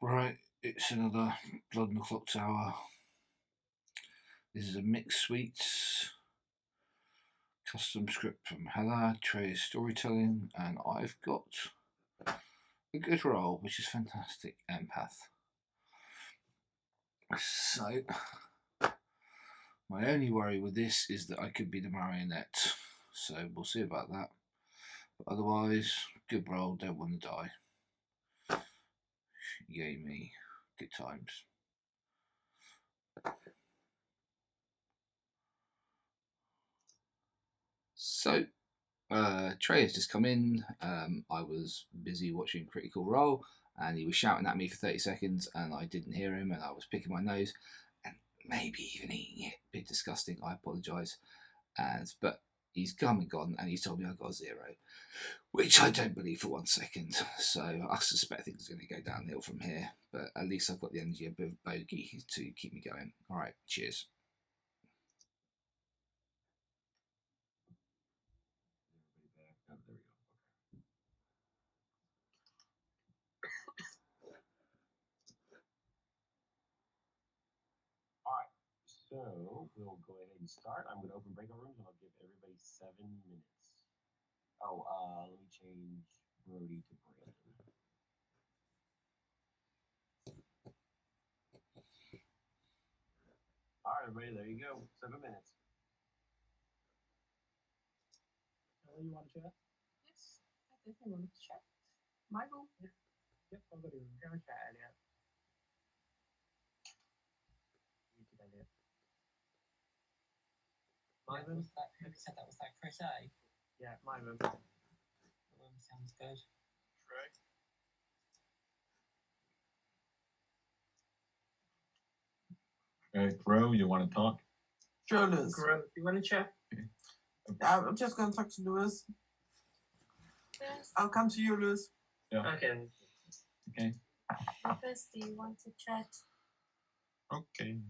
Right, it's another Blood in the Clocktower. This is a mixed sweets custom script from Hella, Trae storytelling, and I've got a good roll, which is fantastic. Empath. So, my only worry with this is that I could be the marionette. So, we'll see about that. But otherwise, good roll, don't want to die. Yay me. Good times. So, Trae has just come in. I was busy watching Critical Role, and he was shouting at me for 30 seconds, and I didn't hear him, and I was picking my nose, and maybe even eating it. A bit disgusting. I apologise. But he's come and gone, and he's told me I got a 0, which I don't believe for 1 second. So I suspect things are going to go downhill from here. But at least I've got the energy of bogey to keep me going. All right, cheers. So we'll go ahead and start. I'm going to open breakout rooms and I'll give everybody 7 minutes. Oh, let me change Brody to Brandon. All right, everybody, there you go. 7 minutes. You want to chat? Yes, I definitely want to chat. My room. Yeah. Yep, I'll go to your chat. Yeah. My room. Who said that was that Trae? Yeah, my room. The room sounds good. Trae. Crow, you want to talk? Sure, Liz. Grow. You want to chat? I'm just going to talk to Lewis. Yes. I'll come to you, Lewis. Yeah. Okay. Okay. Lucas, do you want to chat? Okay.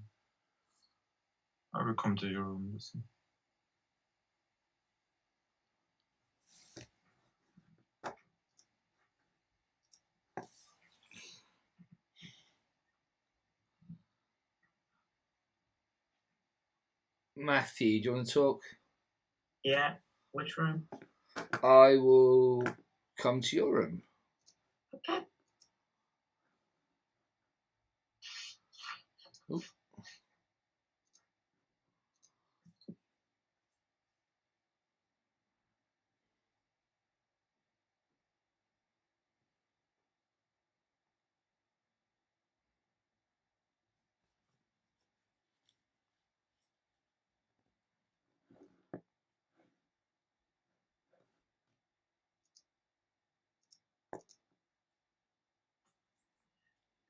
I will come to your room. Listen. Matthew, do you want to talk? Yeah. Which room? I will come to your room. Okay. Ooh.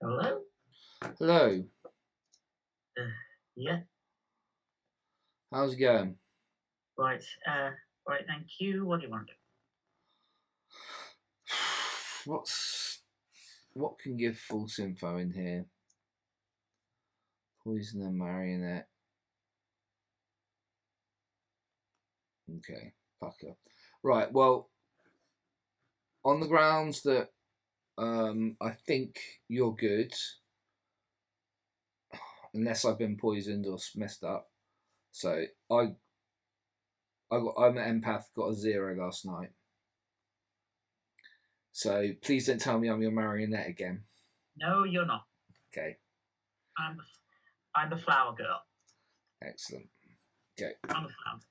Hello? Hello. Yeah. How's it going? Right. Right, thank you. What do you want to do? What can give false info in here? Poison and marionette. Okay, pucker. Right. Well, on the grounds that I think you're good, unless I've been poisoned or messed up. So I'm an empath. Got a 0 last night. So please don't tell me I'm your marionette again. No, you're not. Okay. I'm the flower girl. Excellent. Okay. I'm a flower.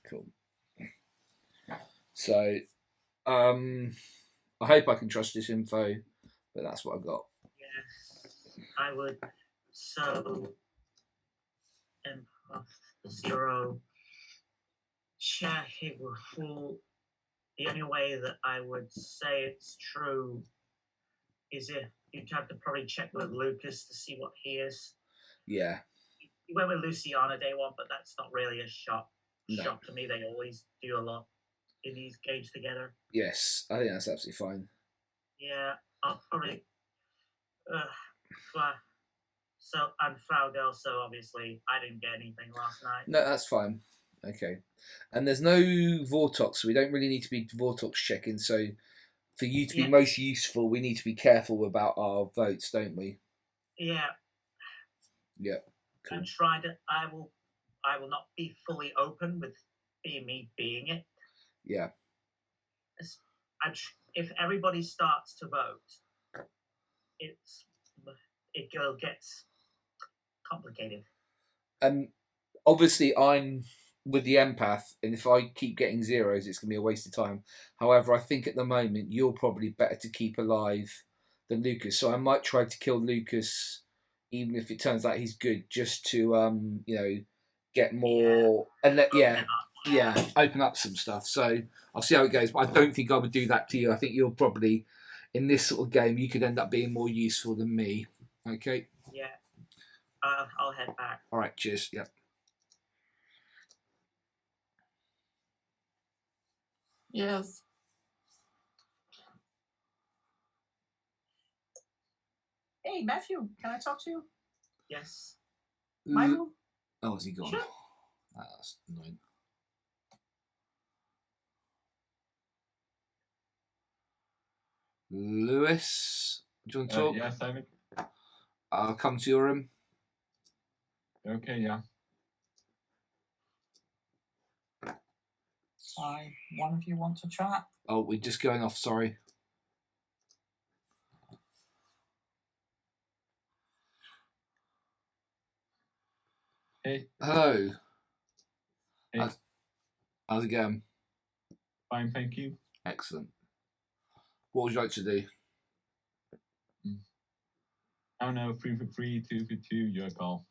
Cool. So, I hope I can trust this info, but that's what I got. Yes, I would. So, empath 0. Check it will fool. The only way that I would say it's true is if you'd have to probably check with Lucas to see what he is. Yeah. He went with Luciana day 1, but that's not really a shot. No. Shot to me. They always do a lot in these games together. Yes, I think that's absolutely fine. Yeah, I'll probably. So I'm Flower Girl, so obviously I didn't get anything last night. No, that's fine. Okay. And there's no Vortox, so we don't really need to be Vortox checking. So for you to be Yeah. most useful, we need to be careful about our votes, don't we? Yeah, Yeah. Cool. and try to. I will not be fully open with me being it. Yeah. If everybody starts to vote, it gets complicated. Obviously, I'm with the empath, and if I keep getting zeros, it's going to be a waste of time. However, I think at the moment you're probably better to keep alive than Lucas, so I might try to kill Lucas, even if it turns out he's good, just to get more and open up some stuff. So I'll see how it goes, but I don't think I would do that to you. I think you're probably in this sort of game, you could end up being more useful than me. Okay. Yeah. I'll head back. All right. Cheers. Yep. Yes. Hey, Matthew, can I talk to you? Yes. Michael? Oh, is he gone? Sure. That's annoying. Lewis, do you want to talk? Yeah, Simon. I'll come to your room. Okay, yeah. Sorry, one of you want to chat? Oh, we're just going off, sorry. Hey. Hello. Hey. How's it going? Fine, thank you. Excellent. What would you like to do? I don't know, 3 for 3, 2 for 2, your call.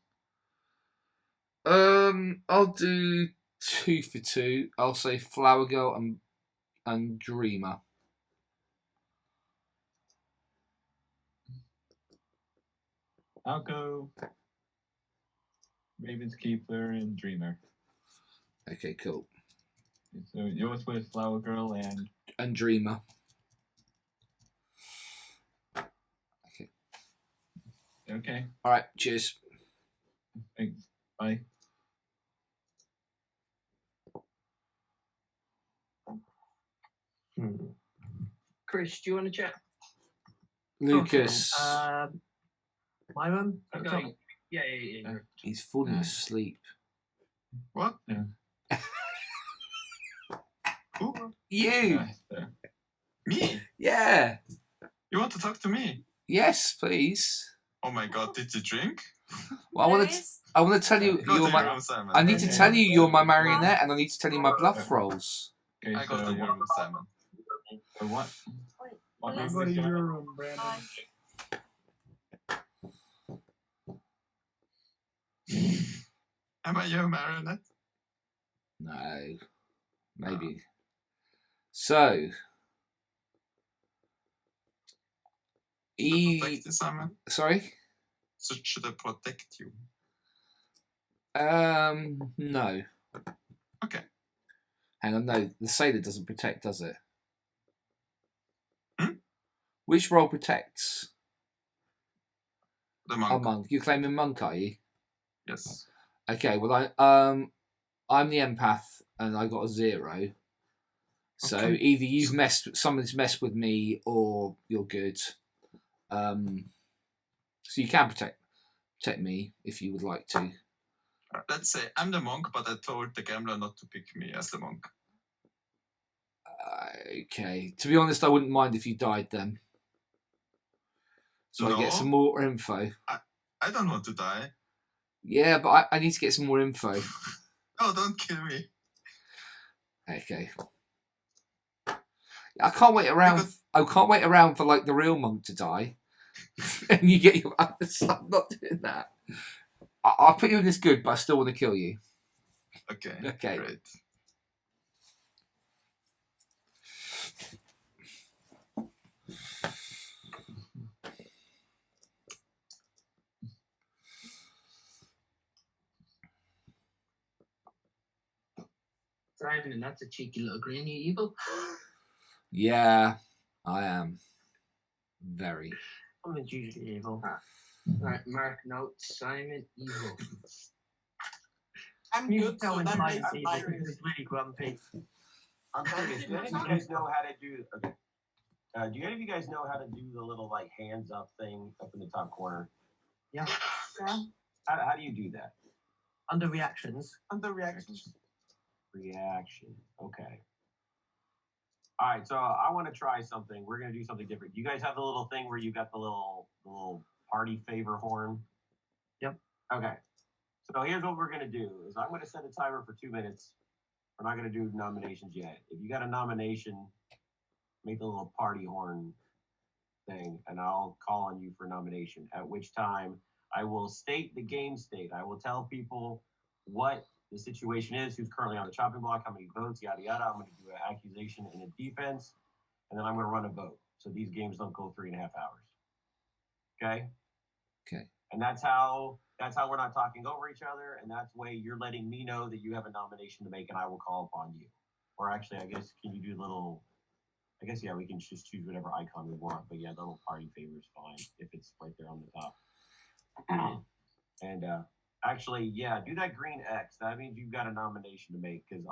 I'll do 2 for 2. I'll say Flower Girl and Dreamer. I'll go Raven's Keeper and Dreamer. Okay, cool. So yours was Flower Girl and Dreamer. Okay. Okay. All right. Cheers. Thanks. Bye. Chris, do you want to chat? Lucas. Okay. My room? Okay. Yeah. He's falling asleep. What? Yeah. Who? You. Me? Yeah. You want to talk to me? Yes, please. Oh my God! Did you drink? Well, I want to tell you you're my. I need to tell you you're my marionette, and I need to tell you my bluff rolls. Okay, I got the room, Simon. So what? What Please. number is your room, Brandon? Am I your marionette? No, maybe. So, Protect you, Simon. Sorry. So should I protect you? No. Okay. Hang on, no. The sailor doesn't protect, does it? Hmm? Which role protects? The monk. A monk. You're claiming monk, are you? Yes. Okay. Well, I'm the empath, and I got a 0. So either you've someone's messed with me, or you're good. So you can protect me if you would like to. Let's say I'm the monk, but I told the gambler not to pick me as the monk. Okay. To be honest, I wouldn't mind if you died then. So I get some more info. I don't want to die. Yeah, but I need to get some more info. Oh, don't kill me. Okay. I can't wait around. I can't wait around for like the real monk to die, and you get your. I'm not doing that. I'll put you in this good, but I still want to kill you. Okay. Okay. Great. Simon, that's a cheeky little grin, you evil. Yeah, I am. Very. I'm usually evil. Right, mark note, Simon, evil. I'm You good, tell so him that Simon's makes evil it because he's really grumpy. I'm serious. None of you guys know how to do. Okay. Do any of you guys know how to do the little like hands up thing up in the top corner? Yeah. How do you do that? Under reactions. Under reactions. Reaction. Okay. All right. So I want to try something. We're gonna do something different. You guys have the little thing where you got the little party favor horn. Yep. Okay. So here's what we're gonna do: is I'm gonna set a timer for 2 minutes. We're not gonna do nominations yet. If you got a nomination, make the little party horn thing, and I'll call on you for nomination. At which time I will state the game state. I will tell people what the situation is, who's currently on the chopping block, how many votes, yada yada. I'm going to do an accusation and a defense, and then I'm going to run a vote. So these games don't go 3.5 hours. Okay. Okay. And that's how we're not talking over each other, and that's way you're letting me know that you have a nomination to make, and I will call upon you. Or actually, I guess can you do little? I guess yeah, we can just choose whatever icon we want. But yeah, the little party favor is fine if it's right there on the top. And actually, yeah, do that green X. That means you've got a nomination to make because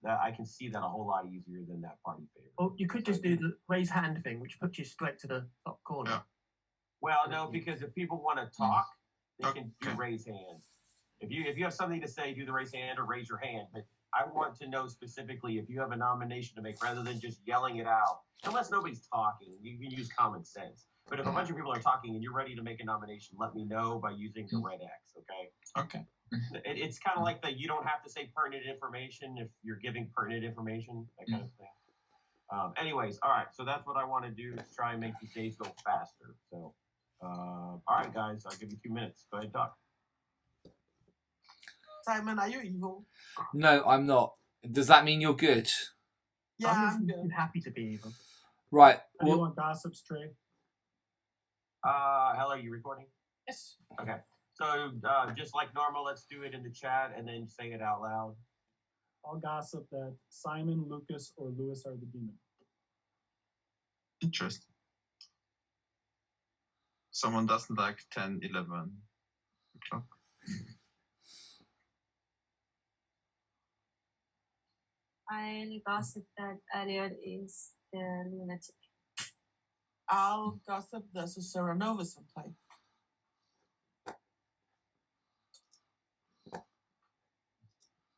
I can see that a whole lot easier than that party favor. Well, you could just do the raise hand thing, which puts you straight to the top corner. Yeah. Well, no, because if people want to talk, they can do Okay. raise hand. If you have something to say, do the raise hand or raise your hand. But I want to know specifically if you have a nomination to make rather than just yelling it out. Unless nobody's talking, you can use common sense. But if a bunch of people are talking and you're ready to make a nomination, let me know by using the red X, okay? Okay. It's kind of like that you don't have to say pertinent information if you're giving pertinent information, that kind of thing. Anyways, all right, so that's what I want to do to try and make these days go faster. So, all right, guys, I'll give you 2 minutes. Go ahead, talk. Simon, are you evil? No, I'm not. Does that mean you're good? Yeah, I'm good. I'm happy to be evil. Right. Do you Well, want gossips, Trae? Hell, are you recording? Yes. Okay. So just like normal, let's do it in the chat and then say it out loud. I'll gossip that Simon, Lucas, or Lewis are the demon. Interesting. Someone doesn't like 10, 11 o'clock. I'll gossip that Ariel is the lunatic. I'll gossip there's a Serenovus in play.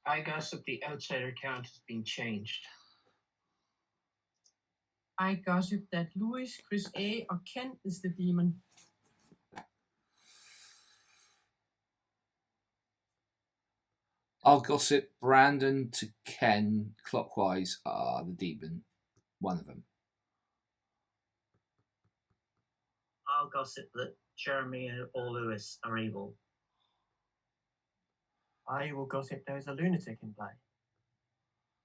I gossip the outsider count has been changed. I gossip that Louis, Chris A, or Ken is the demon. I'll gossip Brandon to Ken clockwise are the demon. One of them. I'll gossip that Jeremy or Lewis are evil. I will gossip there's a lunatic in play.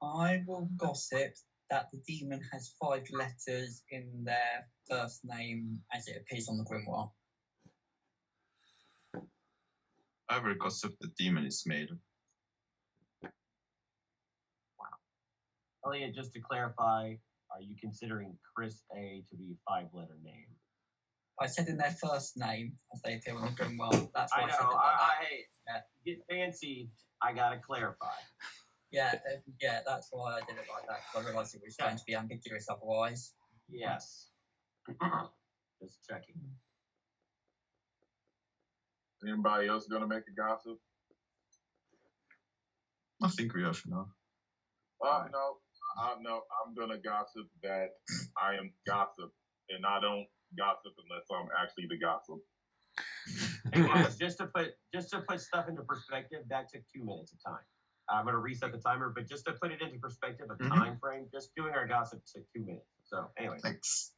I will gossip that the demon has 5 letters in their first name as it appears on the grimoire. I will gossip the demon is male. Elliot, just to clarify, are you considering Chris A to be a 5-letter name? I said in their first name as they appear on the grimoire. That's why I I said it know. like that. Get fancy. I gotta clarify. Yeah, that's why I did it like that, because I realised it was going to be ambiguous otherwise. Yes. Just checking. Anybody else gonna make a gossip? I think we have enough. No, I'm gonna gossip that I am gossip, and I don't gossip unless I'm actually the gossip. Hey guys, just to put stuff into perspective, that took 2 minutes of time. I'm gonna reset the timer, but just to put it into perspective, a time frame, just doing our gossip took 2 minutes. So anyway. Thanks.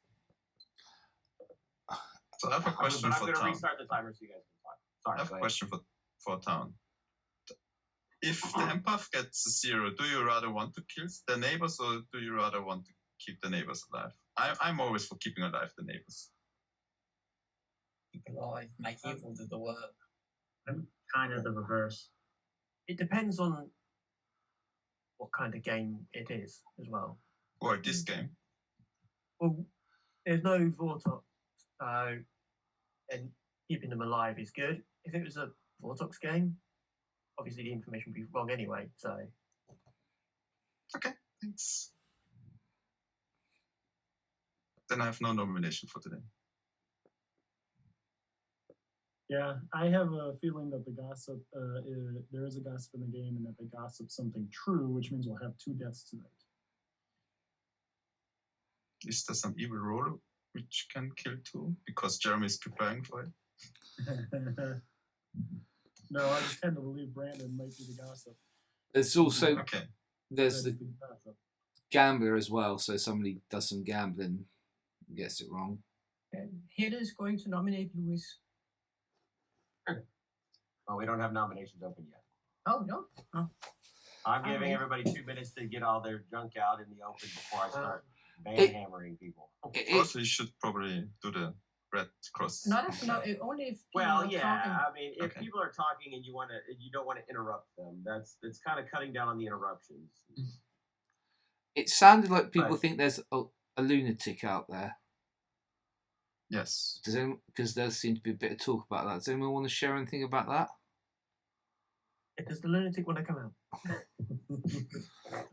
So I have a question I'm for gonna Town. restart the timer so you guys can talk. Sorry. I have a question for Town. If the empath gets a 0, do you rather want to kill the neighbors or do you rather want to keep the neighbors alive? I'm always for keeping alive the neighbors. Keep alive, make evil do the work. I'm kind of the reverse. It depends on what kind of game it is as well. Or this game. Well, there's no Vortox, so and keeping them alive is good. If it was a Vortox game, obviously the information would be wrong anyway, so. Okay, thanks. Then I have no nomination for today. Yeah, I have a feeling that the gossip, there is a gossip in the game, and that they gossip something true, which means we'll have 2 deaths tonight. Is there some evil roll which can kill 2? Because Jeremy is preparing for it. No, I just tend to believe Brandon might be the gossip. There's also Okay. there's That the he's gossip. gambler as well. So somebody does some gambling, and gets it wrong. Helle is going to nominate Louis. Oh, we don't have nominations open yet. Oh, no? Oh. I'm giving Alright. everybody 2 minutes to get all their junk out in the open before I start hammering people. Also, you should probably do the red cross. Not if, no, only if people Well, are yeah. talking. I mean, if Okay. people are talking and you don't want to interrupt them, it's kind of cutting down on the interruptions. It sounded like people But- think there's a lunatic out there. Yes. Because there seems to be a bit of talk about that. Does anyone want to share anything about that? Does the lunatic want to come out?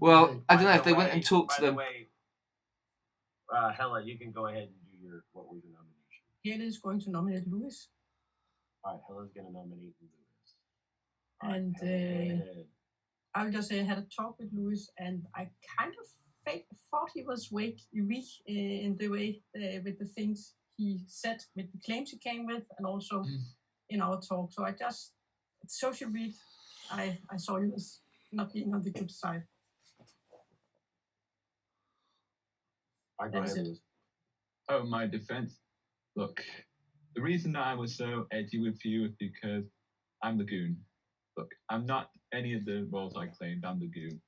Well, I don't know By if they the went way- and talked to by them. the way, Hella, you can go ahead and do what was your nomination? Helle is going to nominate Louis. All right, Hella's going to nominate Lewis. And Hella, go ahead. I will just say I had a talk with Louis, and I kind of thought he was weak in the way with the things he said, with the claims he came with, and also in our talk. So I just, social read, I saw he was not being on the good side. Go That is ahead, it. Lewis. Oh, my defense. Look, the reason that I was so edgy with you is because I'm the goon. Look, I'm not any of the roles I claimed. I'm the goon.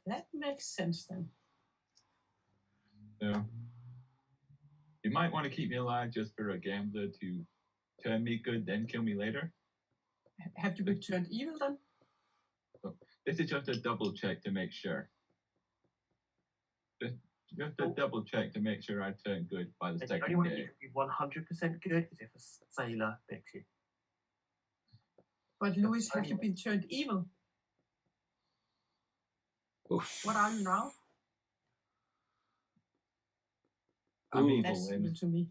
That makes sense then. So, you might want to keep me alive just for a gambler to turn me good, then kill me later. Have you been turned evil then? This is just a double check to make sure. Just a double check to make sure I turn good by the The second only way day. you can be 100% good is if a sailor picks you. But Louis, have you been turned evil? Oof. What are you now? I'm evil, That's and evil to me.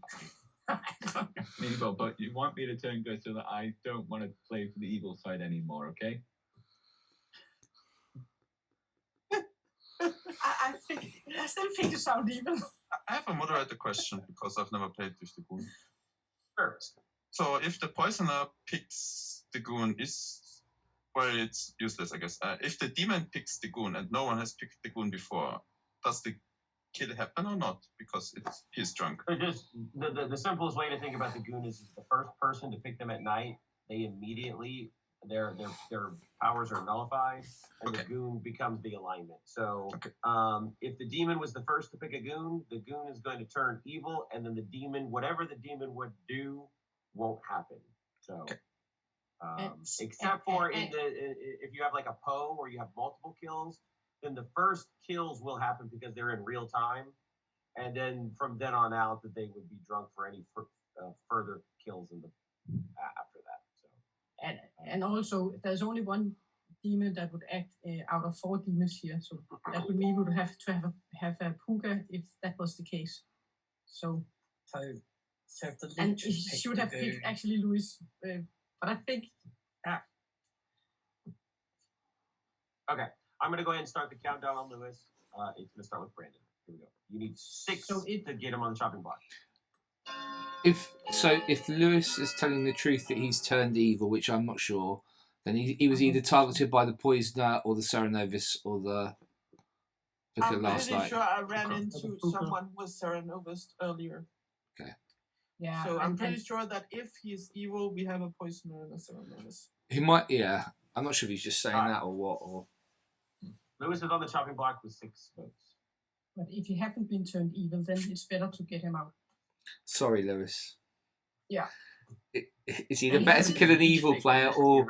I'm evil, but you want me to turn good so that I don't want to play for the evil side anymore, okay? I still think you sound evil. I have a moderator question because I've never played with the goon. Sure. So if the poisoner picks the goon, it's useless, I guess. If the demon picks the goon and no one has picked the goon before, does the kill happen or not? Because he's drunk. So just the simplest way to think about the goon is the first person to pick them at night, they immediately their powers are nullified, and the goon becomes the alignment. So if the demon was the first to pick a goon, the goon is going to turn evil, and then the demon, whatever the demon would do, won't happen. So except for if you have like a Poe where you have multiple kills, then the first kills will happen because they're in real time, and then from then on out that they would be drunk for any further kills in the after that. So And also, there's only one demon that would act out of 4 demons here, so that would mean we would have to have a puka if that was the case. So if the and leech she picked should the have picked goon- actually Louis, but I think. Okay, I'm going to go ahead and start the countdown on Lewis. It's going to start with Brandon. Here we go. You need 6 to get him on the chopping block. If Lewis is telling the truth that he's turned evil, which I'm not sure, then he was either targeted by the poisoner or the Serenovus or the Vicar I'm last pretty night. sure I ran into someone with Serenovus earlier. Okay. Yeah. So I'm pretty sure that if he's evil, we have a poisoner and a Serenovus. He might, yeah. I'm not sure if he's just saying that or what. Or Lewis is on the chopping block with 6 votes. But if you haven't been turned evil, then it's better to get him out. sorry, Lewis. Yeah. It's either better to kill an evil player or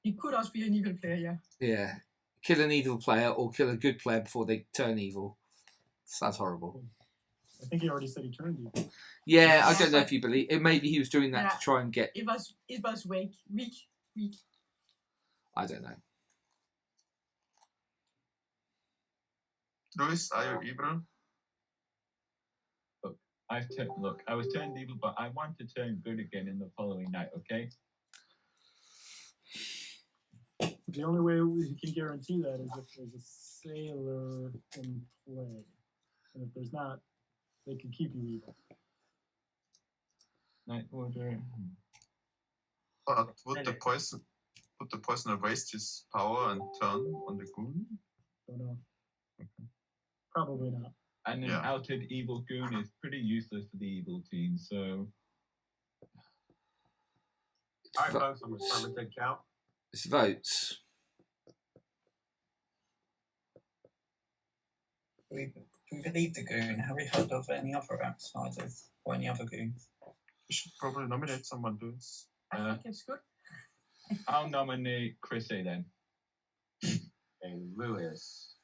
He could also be an evil player, yeah. kill an evil player or kill a good player before they turn evil. Sounds horrible. I think he already said he turned evil. Yeah, I don't know if you believe it. Maybe he was doing that to try and get. It was weak. I don't know. Louis, are you evil? Look, I was turned evil, but I want to turn good again in the following night. Okay. The only way we can guarantee that is if there's a sailor in play, and if there's not, they can keep you evil. Night order. But would the poisoner waste his power and turn on the goon? Don't know. Okay. Probably not. And an outed evil goon is pretty useless for the evil team, so. All right, folks, I'm going to start with the count. It's votes. We believe the goon. Have we heard of any other outsiders or any other goons? We should probably nominate someone, Lewis. I think it's good. I'll nominate Chris A then. And Lewis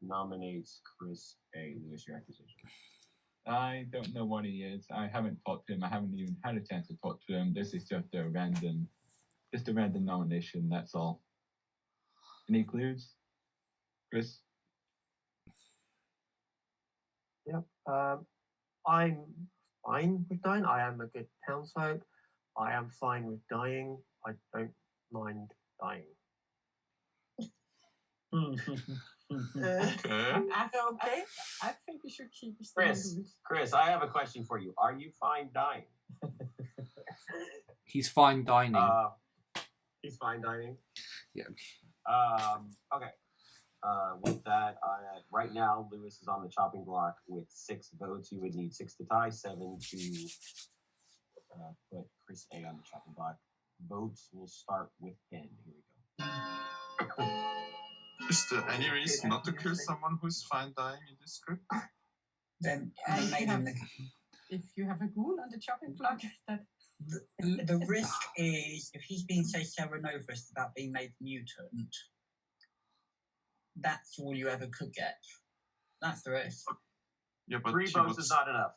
nominates Chris A. Lewis, your accusation. I don't know what he is. I haven't talked to him. I haven't even had a chance to talk to him. This is just a random nomination. That's all. Any clues, Chris? Yep. I'm fine with dying. I am a good townsfolk. I am fine with dying. I don't mind dying. Okay. I think we should keep it. Chris, I have a question for you. Are you fine dying? He's fine dining. He's fine dining. Yeah. Okay. With that, right now Lewis is on the chopping block with 6 votes. You would need 6 to tie, 7 to put Chris A on the chopping block. Votes will start with 10. Here we go. Is there any reason not to kill someone who's fine dying in this script? Then if you have a goon on the chopping block, that the risk is if he's being so Serenovus about being made mutant, that's all you ever could get. That's the risk. Yeah, but 3 votes is not enough.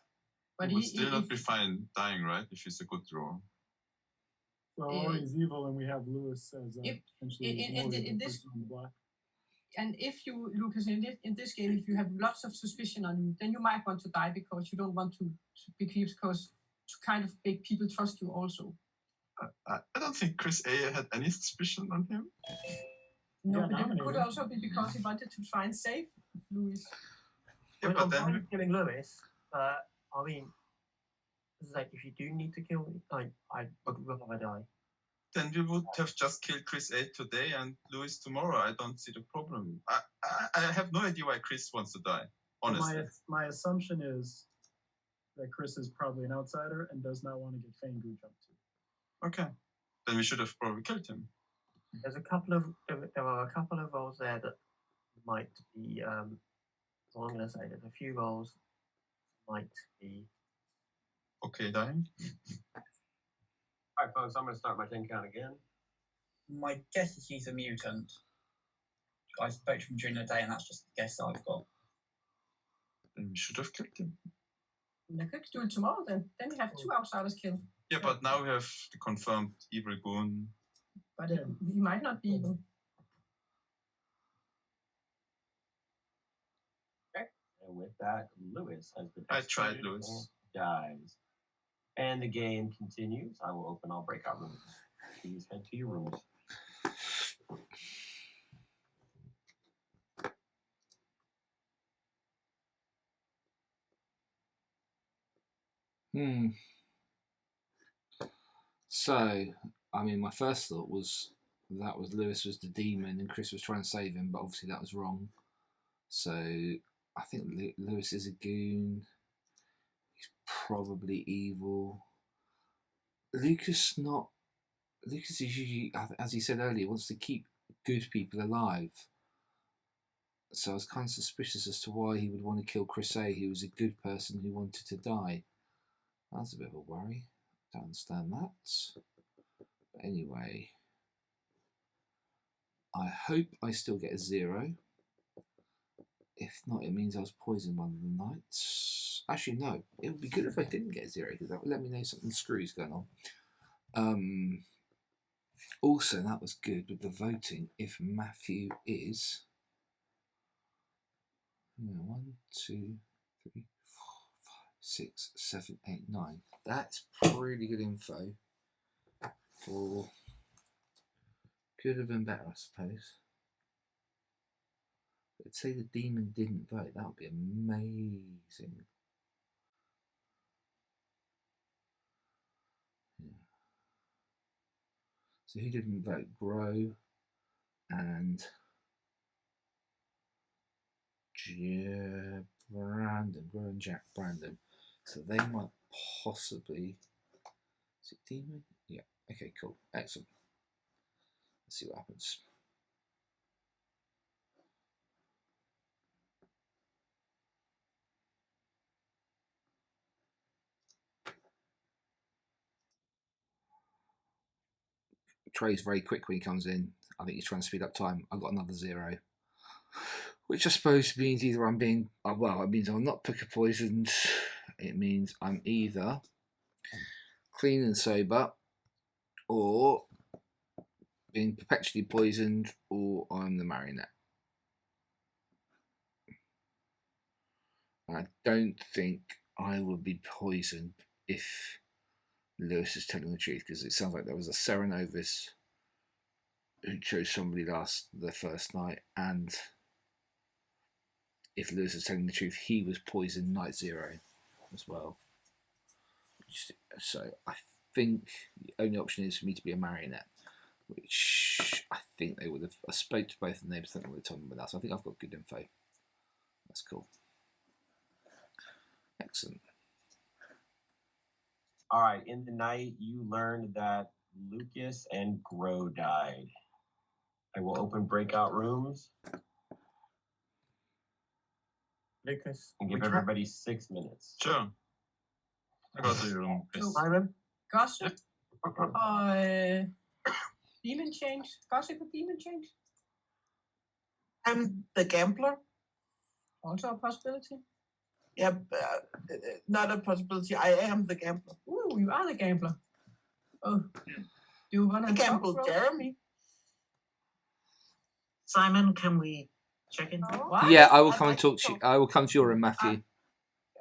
But he would still not be fine dying, right? If he's a good draw. Well, he's evil, and we have Lewis as potentially in this person on the block. And if you, Lucas, in this game, if you have lots of suspicion on you, then you might want to die because you don't want to kind of make people trust you also. I don't think Chris A had any suspicion on him. No, but it could also be because he wanted to try and save Lewis. Yeah, but then I'm killing Lewis. I mean, it's like if you do need to kill me, I would rather die. Then we would have just killed Chris A today and Lewis tomorrow. I don't see the problem. I have no idea why Chris wants to die, honestly. My assumption is that Chris is probably an outsider and does not want to get Fangu jumped to. Okay. Then we should have probably killed him. There are a couple of roles there that might be. So I'm going to say there's a few roles might be. Okay, dying. All right, folks, I'm going to start my 10 count again. My guess is he's a mutant. I spoke to him during the day, and that's just the guess I've got. Then we should have killed him. We could do it tomorrow then. Then we have 2 outsiders killed. Yeah, but now we have the confirmed evil goon. But he might not be evil. Okay. And with that, Lewis has been. I tried, Lewis. Dies. And the game continues. I will open all breakout rooms. Please head to your rooms. So, I mean, my first thought was that Lewis was the demon and Chris was trying to save him, but obviously that was wrong. So, I think Lewis is a goon. He's probably evil. Lucas is usually, as he said earlier, wants to keep good people alive. So I was kind of suspicious as to why he would want to kill Chris A, who was a good person who wanted to die. That's a bit of a worry. Don't understand that. But anyway, I hope I still get a 0. If not, it means I was poisoned one of the nights. Actually, no. It would be good if I didn't get a 0 because that would let me know something screwy is going on. Also, that was good with the voting. If Matthew is 1, 2, 3, 4, 5, 6, 7, 8, 9. That's pretty good info. For could have been better, I suppose. Let's say the demon didn't vote. That would be amazing. Yeah. So who didn't vote? Grow and Brandon. Grow and Jack Brandon. So they might possibly. Is it demon? Yeah. Okay. Cool. Excellent. Let's see what happens. Trae's very quick when he comes in. I think he's trying to speed up time. I've got another 0. Which I suppose means either I'm being... well, it means I'm not picker poisoned. It means I'm either clean and sober or being perpetually poisoned or I'm the marionette. I don't think I would be poisoned if Lewis is telling the truth, because it sounds like there was a Serenovus who chose somebody the first night, and if Lewis is telling the truth, he was poisoned night 0 as well. So I think the only option is for me to be a marionette, which I think they would have. I spoke to both the neighbours, I think they would have told me about that, so I think I've got good info. That's cool. Excellent. All right, in the night, you learned that Lucas and Grow died. I will open breakout rooms Lucas. and give which everybody 6 minutes. Sure. I got the room. Chris. Simon? Gossip or demon change? Gossip or demon change? I'm the gambler. Also a possibility. Yep, not a possibility. I am the gambler. Ooh, you are the gambler. Oh, do you want I to gamble Jeremy. Simon, can we check in? What? Yeah, I will I'd come like and talk to to you. I will come to your room, Matthew.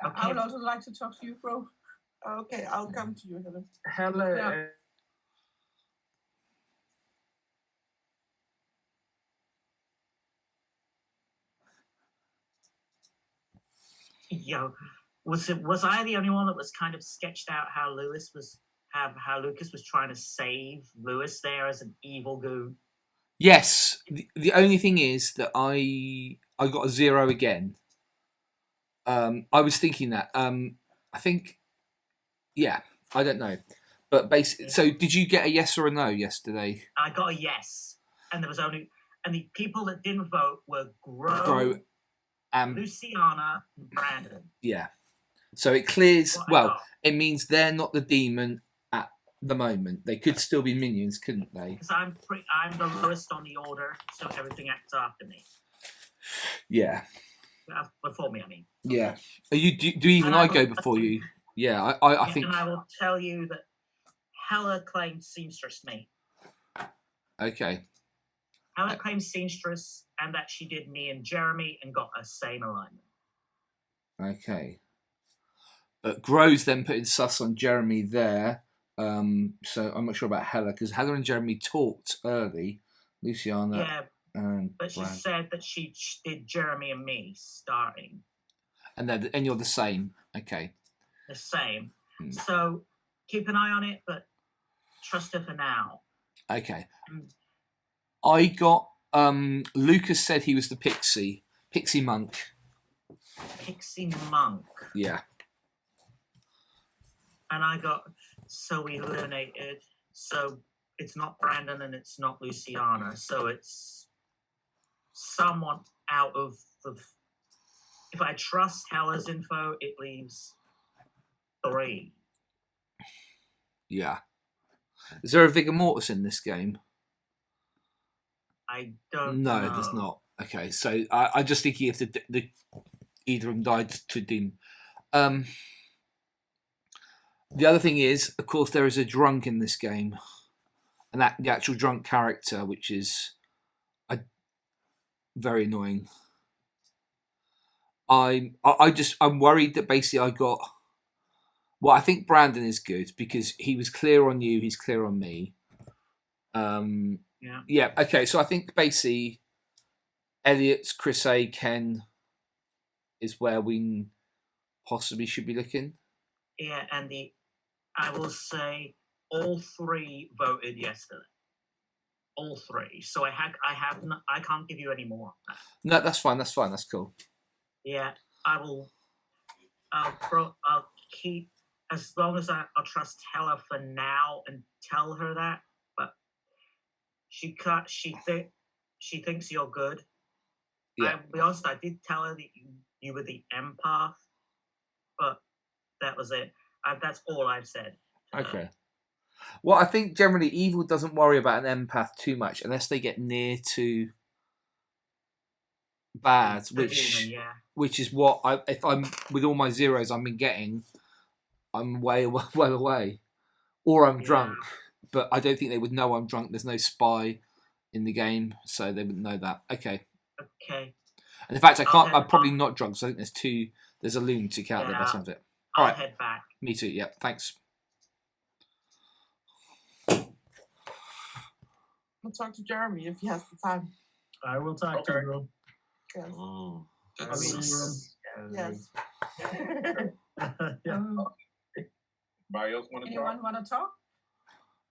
I would also like to talk to you, bro. Okay, I'll come to you, Helen. Hello. Yeah. Yo, was I the only one that was kind of sketched out how Lucas was trying to save Lewis there as an evil goon? Yes. The only thing is that I got a 0 again. I was thinking that. I think. Yeah. I don't know. But basically, so did you get a yes or a no yesterday? I got a yes, and the people that didn't vote were Grow. Luciana, and Brandon. Yeah. So it clears. What I Well, got. it means they're not the demon at the moment. They could still be minions, couldn't they? Because I'm the lowest on the order, so everything acts after me. Yeah. Before me, I mean. Yeah. Do even And I go before you? Yeah. I think. And I will tell you that Hella claimed seamstress me. Okay. Hella claimed seamstress, and that she did me and Jeremy and got a same alignment. Okay. But Gro's then putting sus on Jeremy there. So I'm not sure about Hella, because Hella and Jeremy talked early. Luciana. Yeah, and but she Brad. said that she did Jeremy and me starting. And you're the same. Okay. The same. Hmm. So keep an eye on it, but trust her for now. Okay. I got Lucas said he was the pixie monk. Pixie monk. Yeah. And I got so we eliminated. So it's not Brandon and it's not Luciana. So it's someone out of the. If I trust Hella's info, it leaves 3. Yeah. Is there a Vigor Mortis in this game? I don't know. No, there's not. Okay, so I just thinking if the either of them died to demon. The other thing is, of course, there is a drunk in this game, and that the actual drunk character, which is very annoying. I'm worried that basically I got Well, I think Brandon is good because he was clear on you. He's clear on me. Yeah. Yeah. Okay. So I think basically, Elliot's Chris A. Ken is where we possibly should be looking. Yeah, and I will say all three voted yesterday. All three. So I can't give you any more. No, that's fine. That's fine. That's cool. Yeah, I'll keep, as long as I'll trust Hella for now and tell her that. But she thinks you're good. Yeah. I'll be honest, I did tell her that you were the empath, but that was it. That's all I've said. Okay. Well, I think generally evil doesn't worry about an empath too much unless they get near to bad, which is what if I'm with all my zeros I've been getting, I'm well away, or I'm drunk. But I don't think they would know I'm drunk. There's no spy in the game, so they wouldn't know that. Okay. Okay. And in fact, I'm probably not drunk. So I think there's a lunatic out there. That sounds it. All right. Head back. Me too. Yeah. Thanks. I'll talk to Jeremy if he has the time. I will talk to you, bro. Yes. Oh, I'll see you, Yes. yeah. Anybody else want to talk? Anyone want to talk?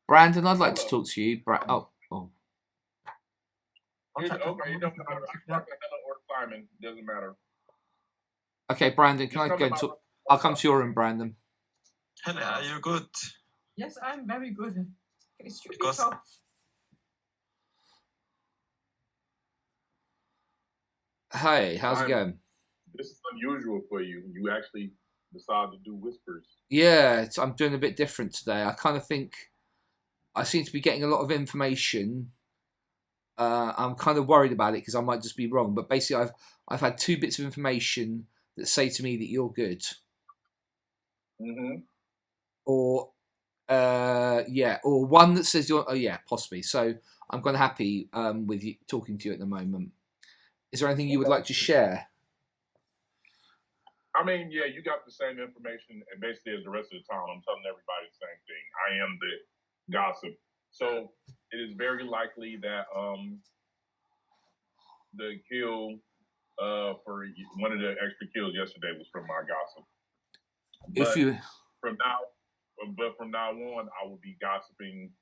Brandon, I'd like to talk to you. Oh. Okay, it doesn't matter. I can talk to Hella or Simon. Doesn't matter. Okay, Brandon, can I go and talk? I'll come to your room, Brandon. Hella, are you good? Yes, I'm very good. It's Because talk. Hey, how's it going? This is unusual for you. You actually decided to do whispers. Yeah, I'm doing a bit different today. I kind of think I seem to be getting a lot of information. I'm kind of worried about it because I might just be wrong. But basically, I've had 2 bits of information that say to me that you're good. Mm-hmm. Or one that says you're. Oh yeah, possibly. So I'm kind of happy with you talking to you at the moment. Is there anything you would like to share? I mean, yeah, you got the same information, and basically as the rest of the town, I'm telling everybody the same thing. I am the gossip. So it is very likely that the kill for one of the extra kills yesterday was from my gossip. From now on, I will be gossiping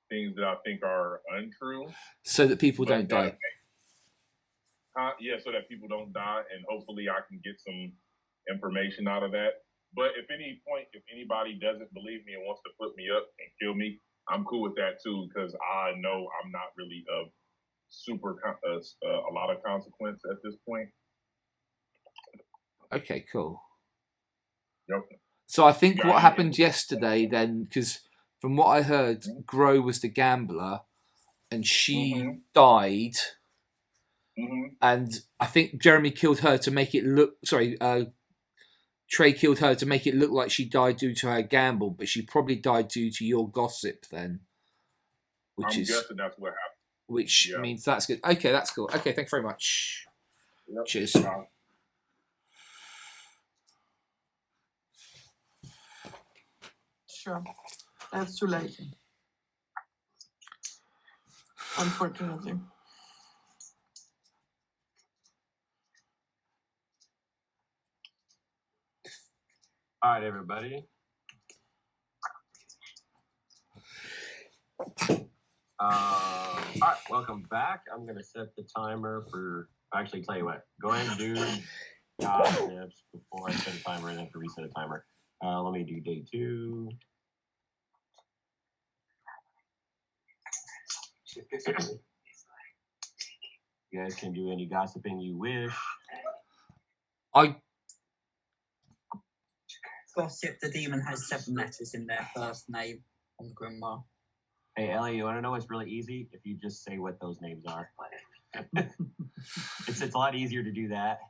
things that I think are untrue, so that people don't die. Yeah, so that people don't die, and hopefully I can get some information out of that. But if anybody doesn't believe me and wants to put me up and kill me, I'm cool with that too, because I know I'm not really of a lot of consequence at this point. Okay, cool. Yep. So I think what happened yesterday then, because from what I heard, Gro was the gambler, and she died. Mm-hmm. And I think Jeremy killed her to make it look. Sorry, Trae killed her to make it look like she died due to her gamble, but she probably died due to your gossip then. I'm guessing that's what happened. Which means that's good. Okay, that's cool. Okay, thanks very much. Yep. Cheers. Sure. That's too late. Unfortunately. All right, everybody. All right, welcome back. I'm going to set the timer for. Actually, tell you what. Go ahead and do gossips before I set a timer, and I have to reset a timer. Let me do day 2. You guys can do any gossiping you wish. Gossip, the demon has 7 letters in their first name on the grandma. Hey, Ellie, you want to know what's really easy? If you just say what those names are. It's a lot easier to do that.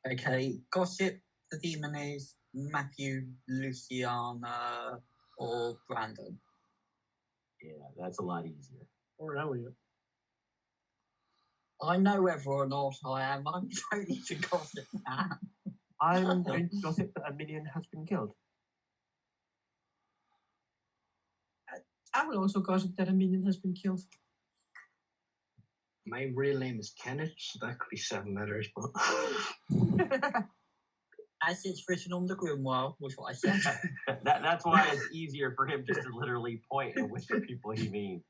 Okay, Gossip, the demon is Matthew, Luciana, or Brandon. Yeah, that's a lot easier. Or Elliot. I know whether or not I am. I'm going to gossip now. I'm going to gossip that a minion has been killed. I will also gossip that a minion has been killed. My real name is Kenneth, so that could be 7 letters, but As it's written on the grimoire, was what I said. That's why it's easier for him just to literally point and whisper people he means.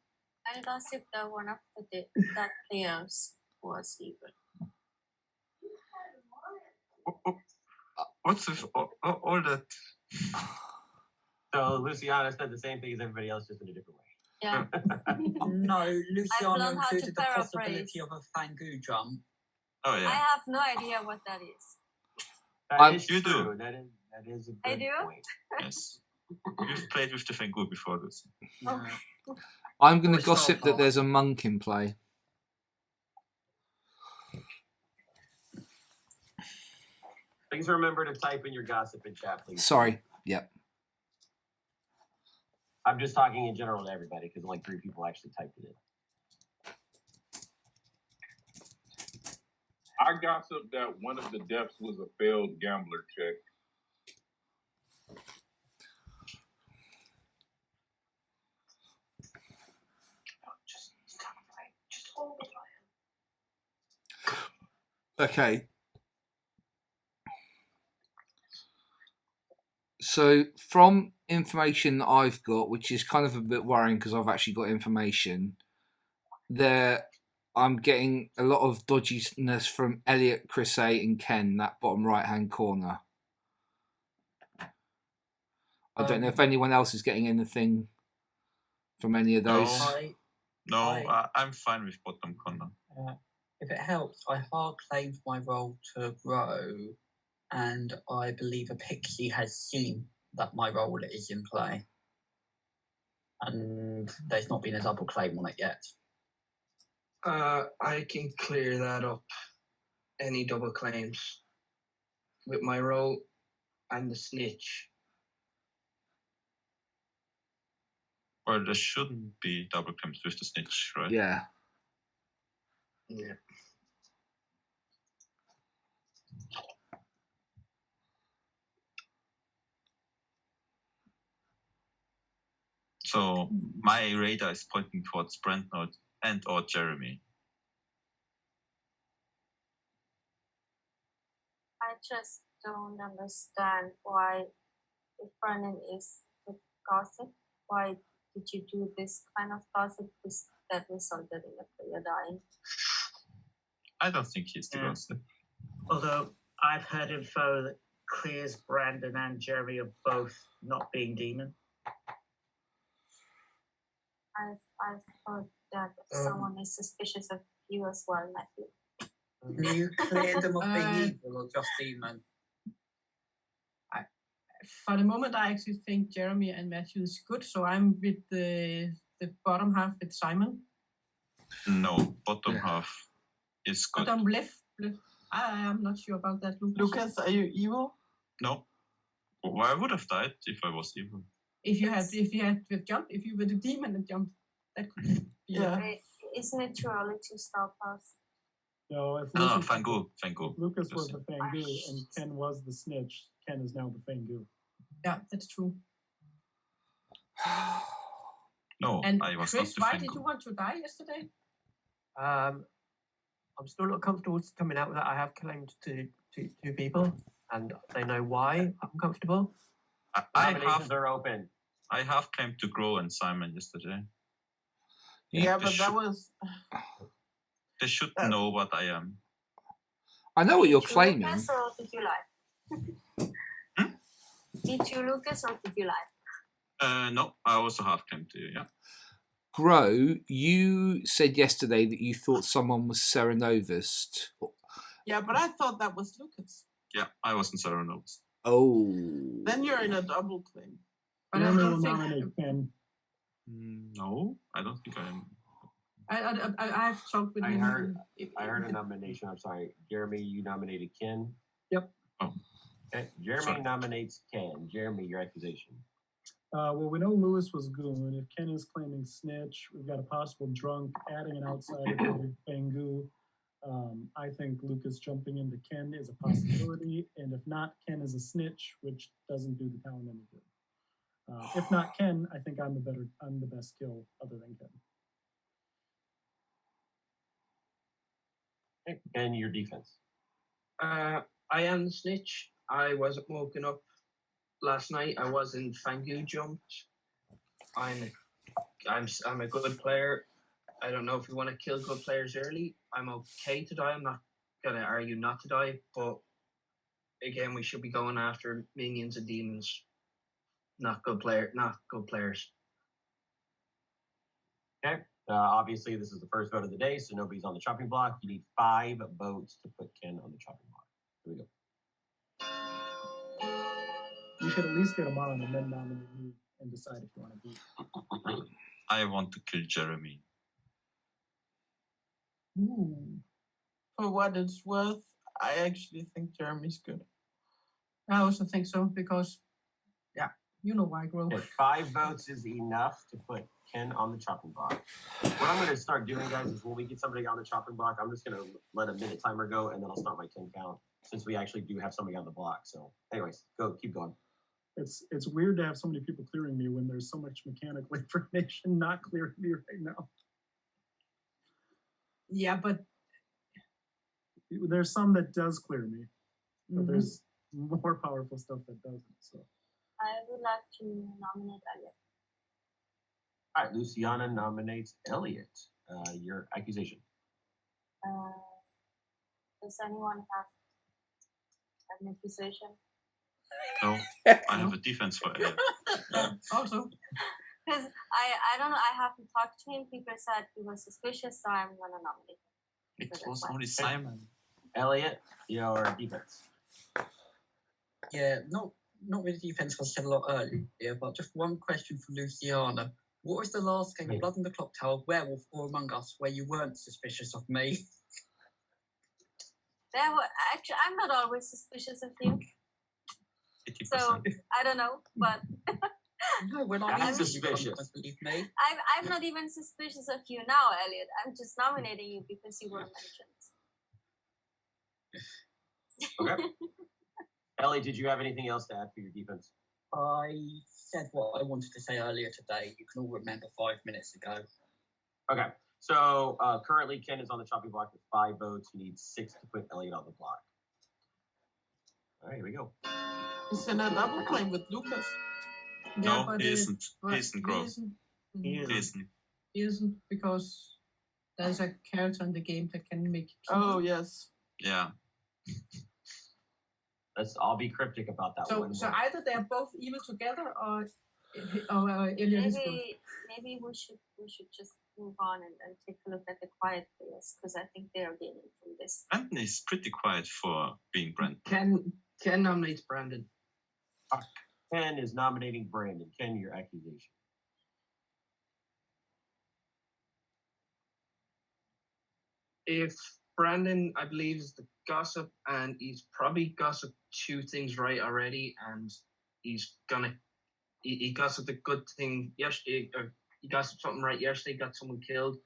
I gossip that one of that players was evil. What's with all that? So Luciana said the same thing as everybody else, just in a different way. Yeah. No, Luciano learned how to included the possibility paraphrase. of a Fangu jump. Oh I yeah. have no idea what that is. That is You true. do. That is a good I do? point. Yes. You've played with the Fengu before, Lucy. I'm going to It's gossip not that hard. there's a monk in play. Please remember to type in your gossip in chat, please. Sorry. Yep. I'm just talking in general to everybody because only 3 people actually typed it in. I gossip that one of the deaths was a failed gambler check. Okay. So from information that I've got, which is kind of a bit worrying because I've actually got information, I'm getting a lot of dodginess from Elliot, Chris A, and Ken, that bottom right-hand corner. I don't know if anyone else is getting anything from any of those. I'm fine with bottom corner. If it helps, I hard claimed my role to grow, and I believe a pixie has seen that my role is in play. And there's not been a double claim on it yet. I can clear that up. Any double claims with my role and the snitch. Well, there shouldn't be double claims with the snitch, right? Yeah. Yeah. So my radar is pointing towards Brent and or Jeremy. I just don't understand why, if Brennan is the gossip, why did you do this kind of gossip that resulted in a player dying? I don't think he's the gossip. Although I've heard info that clears Brandon and Jeremy are both not being demon. I've heard that someone is suspicious of you as well, Matthew. You cleared them of being evil or just demon? For the moment, I actually think Jeremy and Matthew is good, so I'm with the bottom half with Simon. No, bottom half is good. Bottom left. I am not sure about that, Lucas. Lucas, are you evil? No. Well, I would have died if I was evil. If you had jumped, if you were the demon and jumped, that could be. Yeah. Isn't it too early to stop us? No, if No, Lucas, Fangu. Lucas was the Fangu and Ken was the snitch. Ken is now the Fangu. Yeah, that's true. No, And I was Chris, not the why Fangu. did you want to die yesterday? I'm still not comfortable coming out with that. I have claimed to 2 people, and they know why I'm comfortable. Nominations are open. I have claimed to Grow and Simon yesterday. Yeah, but that was. They should know what I am. I know what you're Did you, claiming. Lucas, or did you lie? Did you, Lucas, or did you lie? No, I also have claimed to you, yeah. Grow, you said yesterday that you thought someone was Serenovus. Yeah, but I thought that was Lucas. Yeah, I wasn't Serenovus. Oh. Then you're in a double claim. But I Jeremy don't will think. nominate Ken. No, I don't think I am. I've talked with I him. heard a nomination. I'm sorry, Jeremy. You nominated Ken. Yep. Oh. Okay. Jeremy nominates Ken. Jeremy, your accusation. Well, we know Lewis was goon. If Ken is claiming snitch, we've got a possible drunk, adding an outsider to Bangu. I think Lucas jumping into Ken is a possibility, and if not, Ken is a snitch, which doesn't do the town any good. If not Ken, I think I'm the best kill other than Ken. Okay, Ken, your defense. I am the snitch. I wasn't woken up last night. I wasn't Fangu jumped. I'm a good player. I don't know if we want to kill good players early. I'm okay to die. I'm not gonna argue not to die, but again, we should be going after minions and demons, not good players. Okay. Obviously, this is the first vote of the day, so nobody's on the chopping block. You need 5 votes to put Ken on the chopping block. Here we go. You should at least get him on and then nominate me and decide if you want to be. I want to kill Jeremy. Ooh. For what it's worth, I actually think Jeremy's good. I also think so because, yeah, you know why, Grove. Okay, 5 votes is enough to put Ken on the chopping block. What I'm going to start doing, guys, is when we get somebody on the chopping block, I'm just going to let a minute timer go, and then I'll start my 10 count, since we actually do have somebody on the block. So, anyways, keep going. It's weird to have so many people clearing me when there's so much mechanical information not clearing me right now. Yeah, but there's some that does clear me, but there's more powerful stuff that doesn't. So I would like to nominate Elliot. All right, Luciana nominates Elliot. Your accusation. Does anyone have an accusation? No, I have a defense for Elliot. Also. Because I don't know, I haven't talked to him. People said he was suspicious, so I'm going to nominate him. It was only Simon. Elliot, your defense. Yeah, not really defense, because I said a lot earlier, but just one question for Luciana. What was the last game, Blood in the Clocktower, Werewolf, or Among Us, where you weren't suspicious of me? Actually, I'm not always suspicious of you. 50%. So, I don't know, but... No, when I'm suspicious. Believe me. I'm not even suspicious of you now, Elliot. I'm just nominating you because you were mentioned. Okay. Ellie, did you have anything else to add for your defense? I said what I wanted to say earlier today. You can all remember 5 minutes ago. Okay. So currently Ken is on the chopping block with 5 votes. He needs 6 to put Elliot on the block. All right, here we go. He's in a double claim with Lucas. Yeah, no, he isn't. He isn't, Grove. He isn't because there's a character in the game that can make. Oh, yes. Yeah. I'll be cryptic about that one. So either they're both evil together, or Elliot is good. Maybe we should just move on and take a look at the quiet players, because I think they are gaining from this. Brandon is pretty quiet for being Brandon. Ken nominates Brandon. Ken is nominating Brandon. Ken, your accusation. If Brandon, I believe, is the gossip, and he's probably gossiped 2 things right already, and he's gonna he gossiped a good thing yesterday, or he gossiped something right yesterday, got someone killed.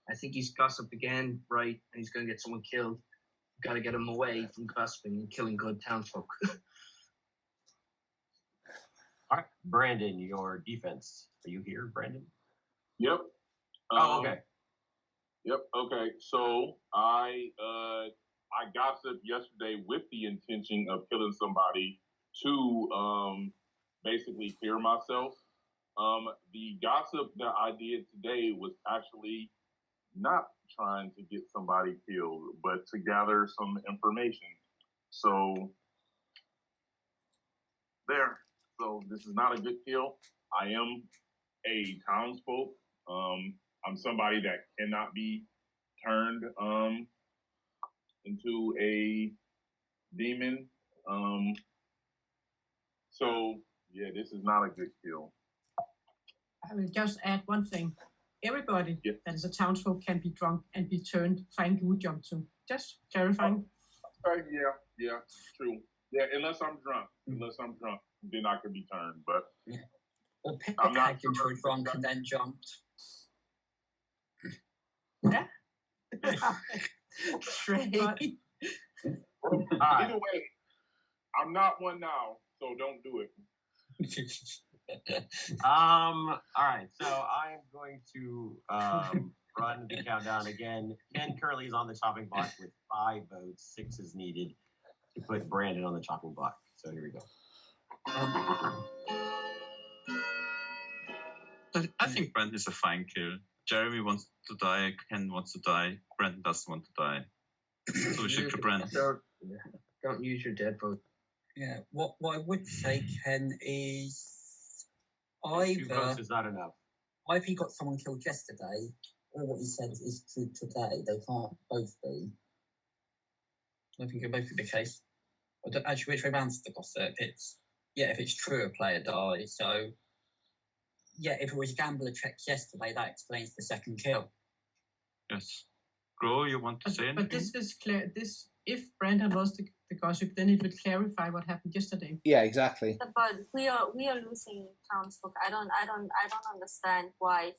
I think he's gossiped again right, and he's gonna get someone killed. Got to get him away from gossiping and killing good townsfolk. All right, Brandon, your defense. Are you here, Brandon? Yep. Oh, okay. Yep. Okay. So I gossiped yesterday with the intention of killing somebody to basically clear myself. The gossip that I did today was actually not trying to get somebody killed, but to gather some information. So there. So this is not a good kill. I am a townsfolk. I'm somebody that cannot be turned into a demon. So yeah, this is not a good kill. I will just add one thing. Everybody that is a townsfolk can be drunk and be turned fine good jump to. Just clarifying. Yeah, true. Yeah, unless I'm drunk. Then I could be turned. But or I'm not into a drunk and then jumped. Yeah. Trae. Either way, I'm not one now, so don't do it. All right, so I'm going to run the countdown again. Ken currently is on the chopping block with 5 votes. 6 is needed to put Brandon on the chopping block. So here we go. I think Brandon is a fine kill. Jeremy wants to die, Ken wants to die, Brandon doesn't want to die. So we should kill Brandon. Don't use your dead vote. Yeah, what I would say, Ken, is 2 either votes is not enough. he got someone killed yesterday, or what he said is true today. They can't both be. I think it both be the case. I don't actually which way round the gossip. If it's true, a player dies. So yeah, if it was gambler checks yesterday, that explains the second kill. Yes. Gro, you want to say anything? But this is clear. If Brandon was the gossip, then it would clarify what happened yesterday. Yeah, exactly. But we are losing townsfolk. I don't understand why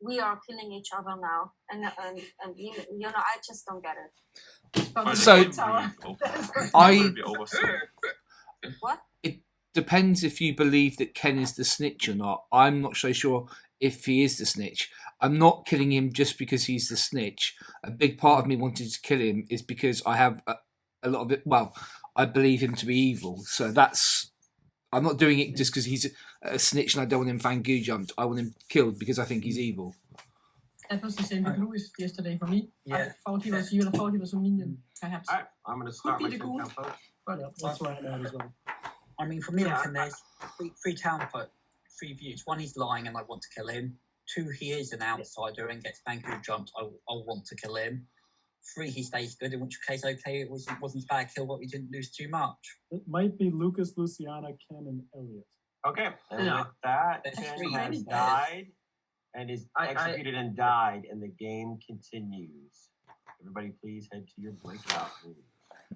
we are killing each other now, and you know I just don't get it. So What? It depends if you believe that Ken is the snitch or not. I'm not so sure if he is the snitch. I'm not killing him just because he's the snitch. A big part of me wanting to kill him is because I have a lot of it. Well, I believe him to be evil. So I'm not doing it just because he's a snitch and I don't want him fangoo jumped. I want him killed because I think he's evil. That was the same with Louis yesterday for me. Yeah. I thought he was evil. I thought he was a minion, perhaps. All right, I'm going to start my the count, ghoul. folks. Well, That's why I'm at as well. I mean, for me, there's three townfolk, 3 views. 1, he's lying and I want to kill him. 2, he is an outsider and gets fangoo jumped. I want to kill him. 3, he stays good, in which case, okay, it wasn't a bad kill, but we didn't lose too much. It might be Lucas, Luciana, Ken, and Elliot. Okay, and with that, There's Ken 3 has players. died and is executed and died, and the game continues. Everybody, please head to your breakout rooms.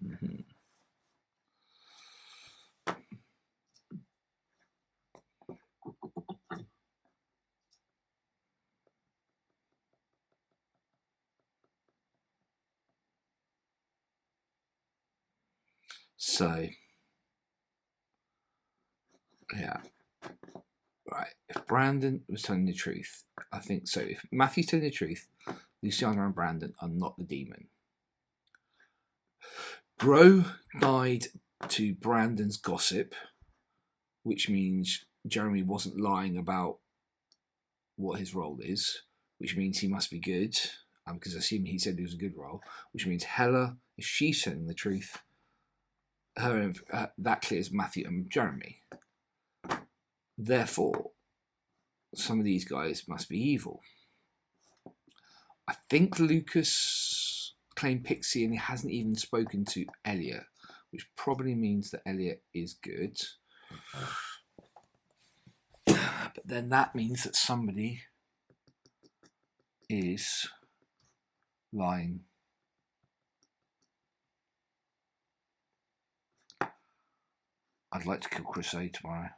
Mm-hmm. So, yeah. Right. If Brandon was telling the truth, I think so. If Matthew's telling the truth, Luciana and Brandon are not the demon. Bro died to Brandon's gossip, which means Jeremy wasn't lying about what his role is, which means he must be good, because I assume he said he was a good role, which means Hella, if she's telling the truth, that clears Matthew and Jeremy. Therefore, some of these guys must be evil. I think Lucas claimed Pixie and he hasn't even spoken to Elliot, which probably means that Elliot is good. But then that means that somebody is lying. I'd like to kill Crusade tomorrow.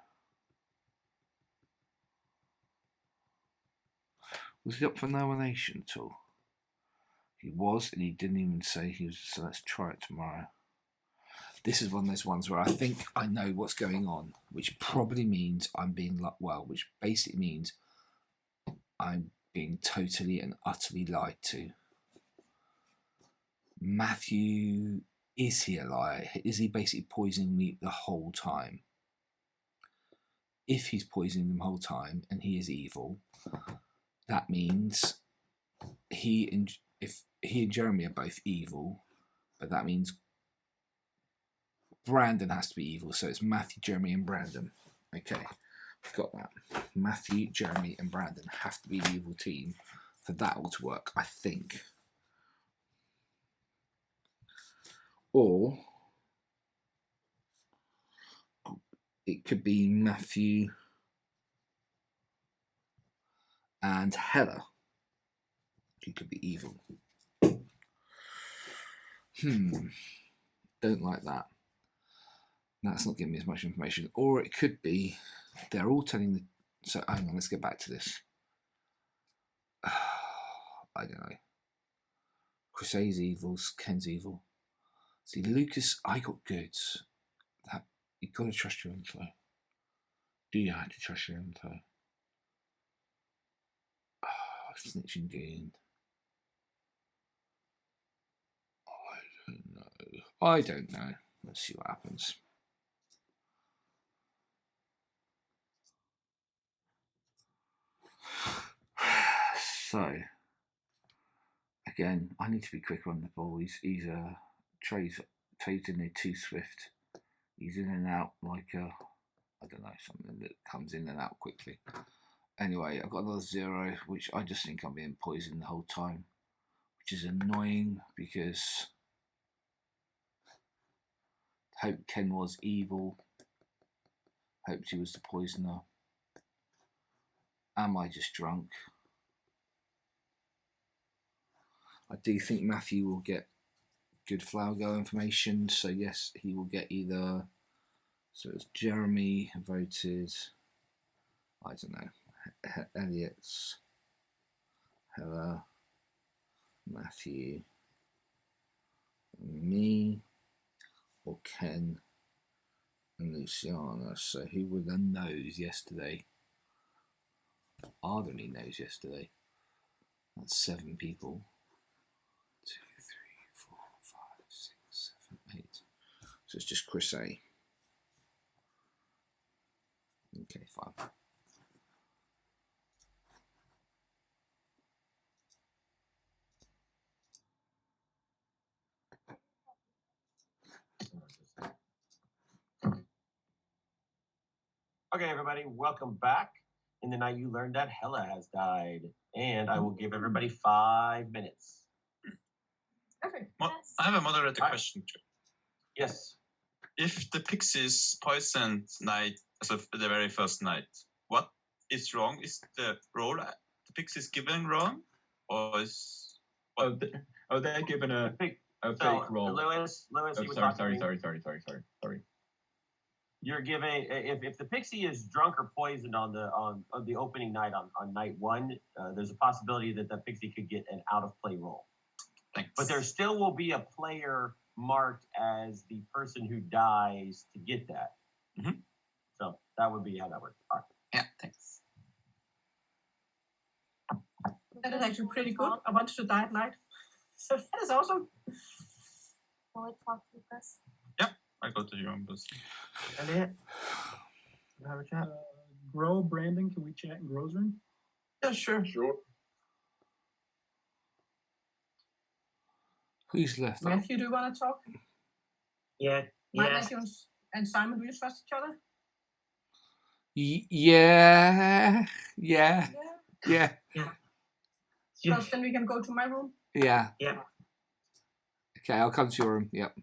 Was he up for nomination at all? He was, and he didn't even say he was, so let's try it tomorrow. This is one of those ones where I think I know what's going on, which probably means I'm being, which basically means I'm being totally and utterly lied to. Matthew, is he a liar? Is he basically poisoning me the whole time? If he's poisoning them the whole time and he is evil, that means if he and Jeremy are both evil, but that means Brandon has to be evil. So it's Matthew, Jeremy, and Brandon. Okay, we've got that. Matthew, Jeremy, and Brandon have to be the evil team for that all to work, I think. Or it could be Matthew and Hella, who could be evil. Don't like that. That's not giving me as much information. Or it could be they're all telling the... So hang on, let's get back to this. I don't know. Crusade's evil, Ken's evil. See, Lucas, I got goods. That you've got to trust your info. Do you have to trust your info? Snitching Goon. I don't know. Let's see what happens. So, again, I need to be quicker on the ball. Trae's in there too swift. He's in and out like I don't know, something that comes in and out quickly. Anyway, I've got another 0, which I just think I'm being poisoned the whole time, which is annoying because hoped Ken was evil. Hoped he was the poisoner. Am I just drunk? I do think Matthew will get good flower girl information, so yes, he will get either. So it's Jeremy voted, I don't know, Elliot's, Hella, Matthew, me, or Ken and Luciana. So who were the no's yesterday? Are there any no's yesterday? That's 7 people. 2, 3, 4, 5, 6, 7, 8. So it's just Chris A. Okay, fine. Okay, everybody, welcome back. In the night you learned that Hella has died, and I will give everybody 5 minutes. Okay. I have a moderator question too. Yes. If the pixies poisoned night, so the very first night, what is wrong? Is the role the pixies given wrong, or is they're given a fake roll? Lewis, you were talking to me. Sorry. You're giving if the pixie is drunk or poisoned on the opening night on night 1, there's a possibility that the pixie could get an out of play roll. Thanks. But there still will be a player marked as the person who dies to get that. Mm-hmm. So that would be how that works. All right. Yeah, thanks. That is actually pretty good. I wanted to die at night. So that is awesome. Can we talk, Lucas? Yeah, I go to your numbers. Elliot, can I have a chat? Grow, Brandon, can we chat in Grow's room? Yeah, sure. Sure. Who's left? Matthew, do you want to talk? Yeah. Matthew and Simon, do you trust each other? Yeah. Because then we can go to my room. Yeah. Yeah. Okay, I'll come to your room. Yep.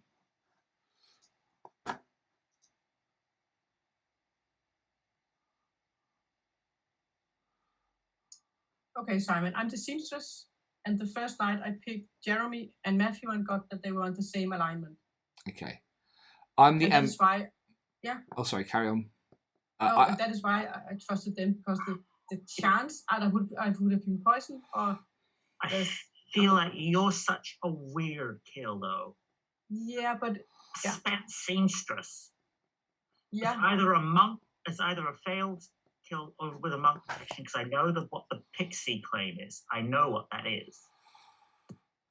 Okay, Simon, I'm the seamstress, and the first night I picked Jeremy and Matthew and got that they were on the same alignment. Okay. I'm the and that's why, yeah. Oh, sorry. Carry on. And that is why I trusted them, because the chance I would have been poisoned, or I feel like you're such a weird kill, though. Yeah, but Spent seamstress. Yeah. It's either a failed kill or with a monk protection, because I know what the pixie claim is. I know what that is.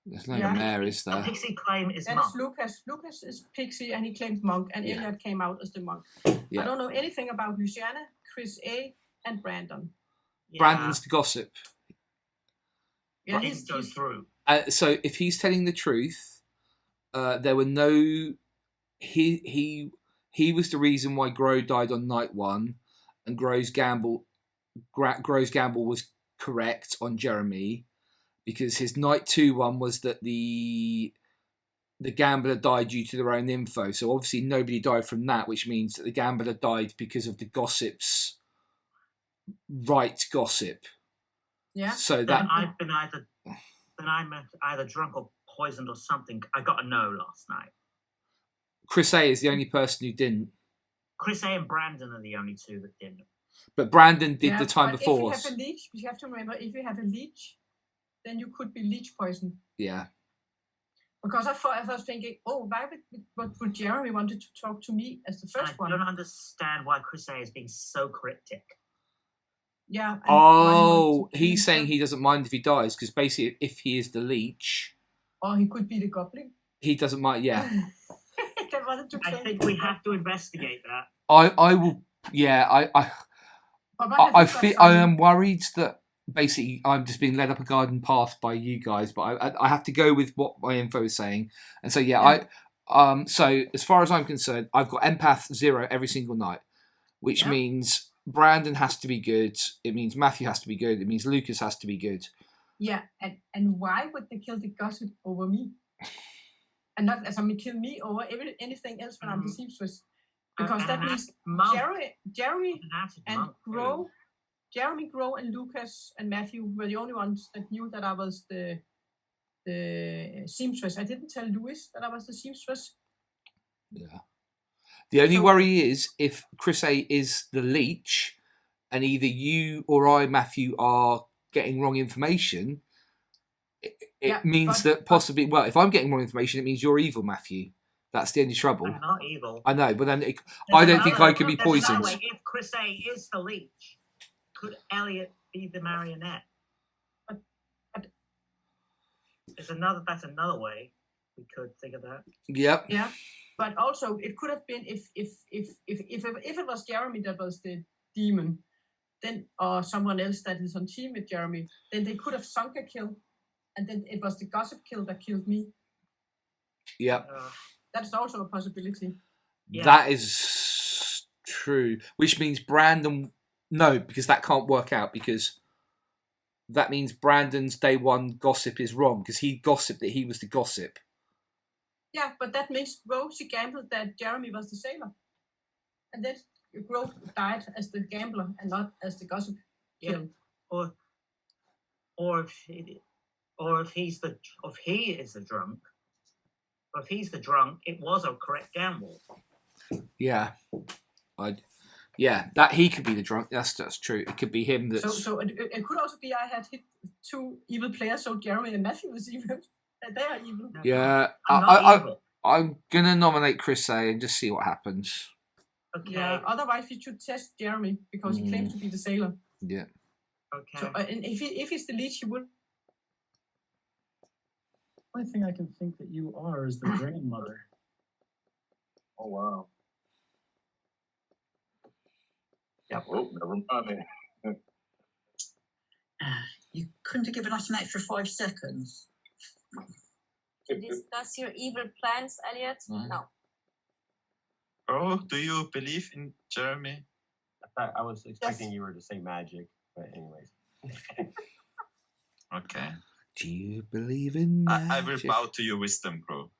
There's no one there, is there? The pixie claim is that monk. is Lucas. Lucas is pixie, and he claimed monk, and Elliot came out as the monk. Yeah. I don't know anything about Luciana, Chris A, and Brandon. Brandon's the gossip. Yeah, he's goes through. So if he's telling the truth, there were no. He was the reason why Grow died on night 1, and Grow's gamble was correct on Jeremy, because his night 2 one was that the gambler died due to their own info. So obviously nobody died from that, which means that the gambler died because of the gossip's right gossip. Yeah. So that I'm either drunk or poisoned or something. I got a no last night. Chris A is the only person who didn't. Chris A and Brandon are the only 2 that didn't. But Brandon did the time before. If you have a leech, you have to remember, if you have a leech, then you could be leech poisoned. Yeah. Because I was thinking, oh, why would Jeremy wanted to talk to me as the first one? I don't understand why Chris A is being so cryptic. Yeah. Oh, he's saying he doesn't mind if he dies because basically, if he is the leech, or he could be the goblin. He doesn't mind. Yeah. I think we have to investigate that. I will. Yeah. I am worried that basically I'm just being led up a garden path by you guys, but I have to go with what my info is saying, and so yeah. So as far as I'm concerned, I've got empath 0 every single night, which means Brandon has to be good. It means Matthew has to be good. It means Lucas has to be good. Yeah, and why would they kill the gossip over me? And not kill me over anything else when I'm the seamstress? Because that means Jeremy and Grow, Jeremy, Grow, and Lucas and Matthew were the only ones that knew that I was the seamstress. I didn't tell Louis that I was the seamstress. Yeah. The only worry is if Chris A is the leech, and either you or I, Matthew, are getting wrong information. It means that possibly, well, if I'm getting wrong information, it means you're evil, Matthew. That's the only trouble. I'm not evil. I know, but then I don't think I could be poisoned. If Chris A is the leech, could Elliot be the marionette? That's another way we could think of that. Yep. Yeah, but also it could have been if it was Jeremy that was the demon, then or someone else that is on team with Jeremy, then they could have sunk a kill. And then it was the gossip kill that killed me. Yep. That's also a possibility. Yeah. That is true. Which means Brandon... No, because that can't work out. Because that means Brandon's day one gossip is wrong. Because he gossiped that he was the gossip. Yeah, but that means Rosie gambled that Jeremy was the sailor. And then Grove died as the gambler and not as the gossip kill. Or if he is the drunk, or if he's the drunk, it was a correct gamble. Yeah, that he could be the drunk. That's true. It could be him. That's... So it could also be I had hit 2 evil players, so Jeremy and Matthew was evil. They are evil. Yeah, I'm gonna nominate Chris A and just see what happens. Okay. Yeah. Otherwise, we should test Jeremy because he claims to be the sailor. Yeah. Okay. So, and if he's the leech, he would. The only thing I can think that you are is the grandmother. Oh, wow. Yep. Oh, never mind. You couldn't have given us an extra 5 seconds. To discuss your evil plans, Elliot? No. Oh, do you believe in Jeremy? I was expecting you were to say magic, but anyways. Okay. Do you believe in magic? I will bow to your wisdom, Crow.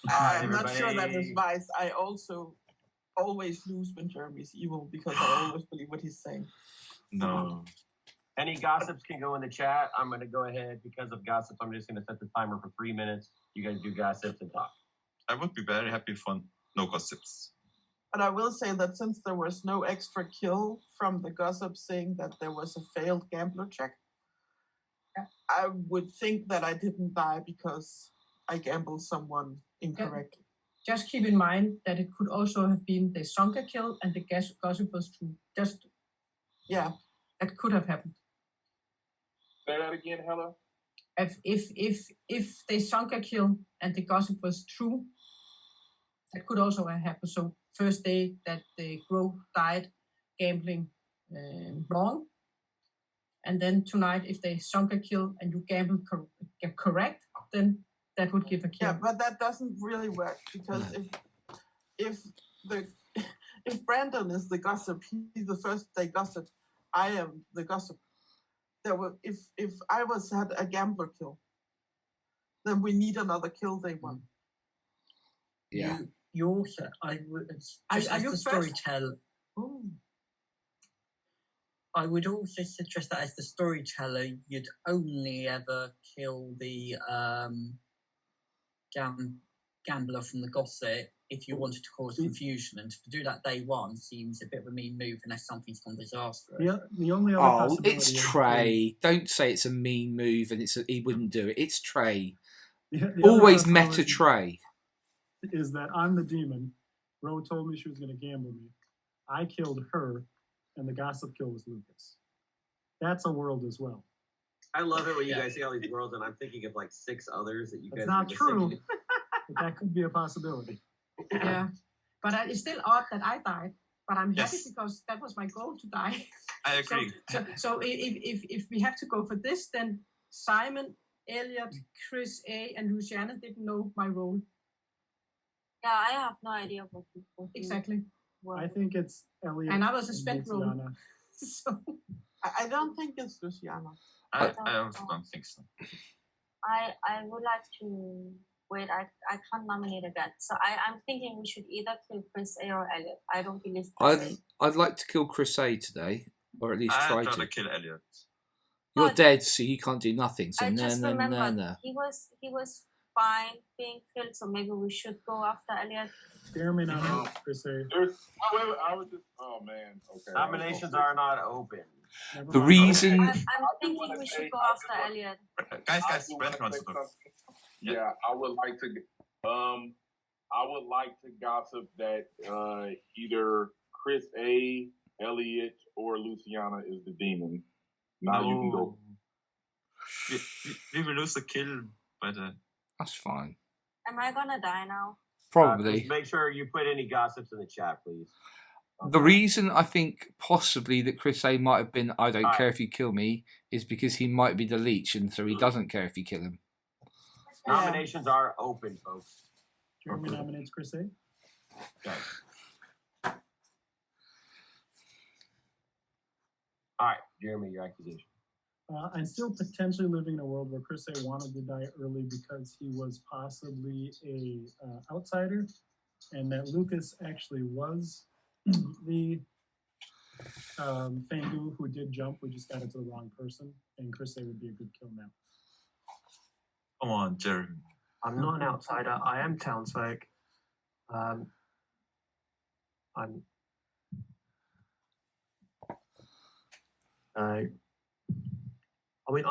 I'm not sure that is wise. I also always lose when Jeremy's evil because I always believe what he's saying. No. Any gossips can go in the chat. I'm going to go ahead because of gossips. I'm just going to set the timer for 3 minutes. You guys do gossips and talk. I would be very happy for no gossips. But I will say that since there was no extra kill from the gossip saying that there was a failed gambler check, I would think that I didn't die because I gambled someone incorrectly. Just keep in mind that it could also have been the Sonka kill and the gossip was true. Just, yeah, that could have happened. Say that again, Hella. If the Sonka kill and the gossip was true, that could also have happened. So first day that the Grove died gambling wrong, and then tonight if they Sonka kill and you gamble correct, then that would give a kill. Yeah, but that doesn't really work because if Brandon is the gossip, he's the first day gossip. I am the gossip. If I had a gambler kill, then we need another kill day one. Yeah. You also, I would, just as the storyteller. I would also suggest that as the storyteller, you'd only ever kill the gambler from the gossip if you wanted to cause confusion, and to do that day one seems a bit of a mean move unless something's gone disastrous. Yeah, the only other possibility it's Trae. Don't say it's a mean move and he wouldn't do it. It's Trae. The other Always meta possibility Trae. is that I'm the demon. Ro told me she was going to gamble me. I killed her, and the gossip kill was Lucas. That's a world as well. I love it when you guys see all these worlds, and I'm thinking of like 6 others that you guys. It's not are just true, thinking- but that could be a possibility. Yeah, but it's still odd that I died. But I'm happy Yes. because that was my goal to die. I agree. So if we have to go for this, then Simon, Elliot, Chris A, and Luciana didn't know my role. Yeah, I have no idea what you Exactly. Well, I think it's Elliot. And I was a spec role. Luciana. So I don't think it's Luciana. I also don't think so. I would like to wait. I can't nominate again. So I'm thinking we should either kill Chris A or Elliot. I don't believe Chris A. I'd like to kill Chris A today, or at least try I'd rather to. kill Elliot. You're But dead, so you can't do nothing. So I no, just no, remember no. he was fine being killed. So maybe we should go after Elliot. Jeremy nominates Chris A. I was just. Oh man. Okay. Nominations are not open. Never The mind. reason I'm thinking we should go after Elliot. Guys, I do Brandon wanna wants say to talk. something. Yeah, I would like to. I would like to gossip that either Chris A, Elliot, or Luciana is the demon. Now you can go. We will lose the kill by the. That's fine. Am I gonna die now? Probably. Just make sure you put any gossips in the chat, please. The reason I think possibly that Chris A might have been I don't care if you kill me is because he might be the leech and so he doesn't care if you kill him. Nominations are open, folks. Jeremy nominates Chris A. Okay. All right, Jeremy, your accusation. I'm still potentially living in a world where Chris A wanted to die early because he was possibly a outsider, and that Lucas actually was the Fangu who did jump. We just got it to the wrong person, and Chris A would be a good kill now. Come on, Jeremy. I'm not an outsider. I am townsfolk. I'm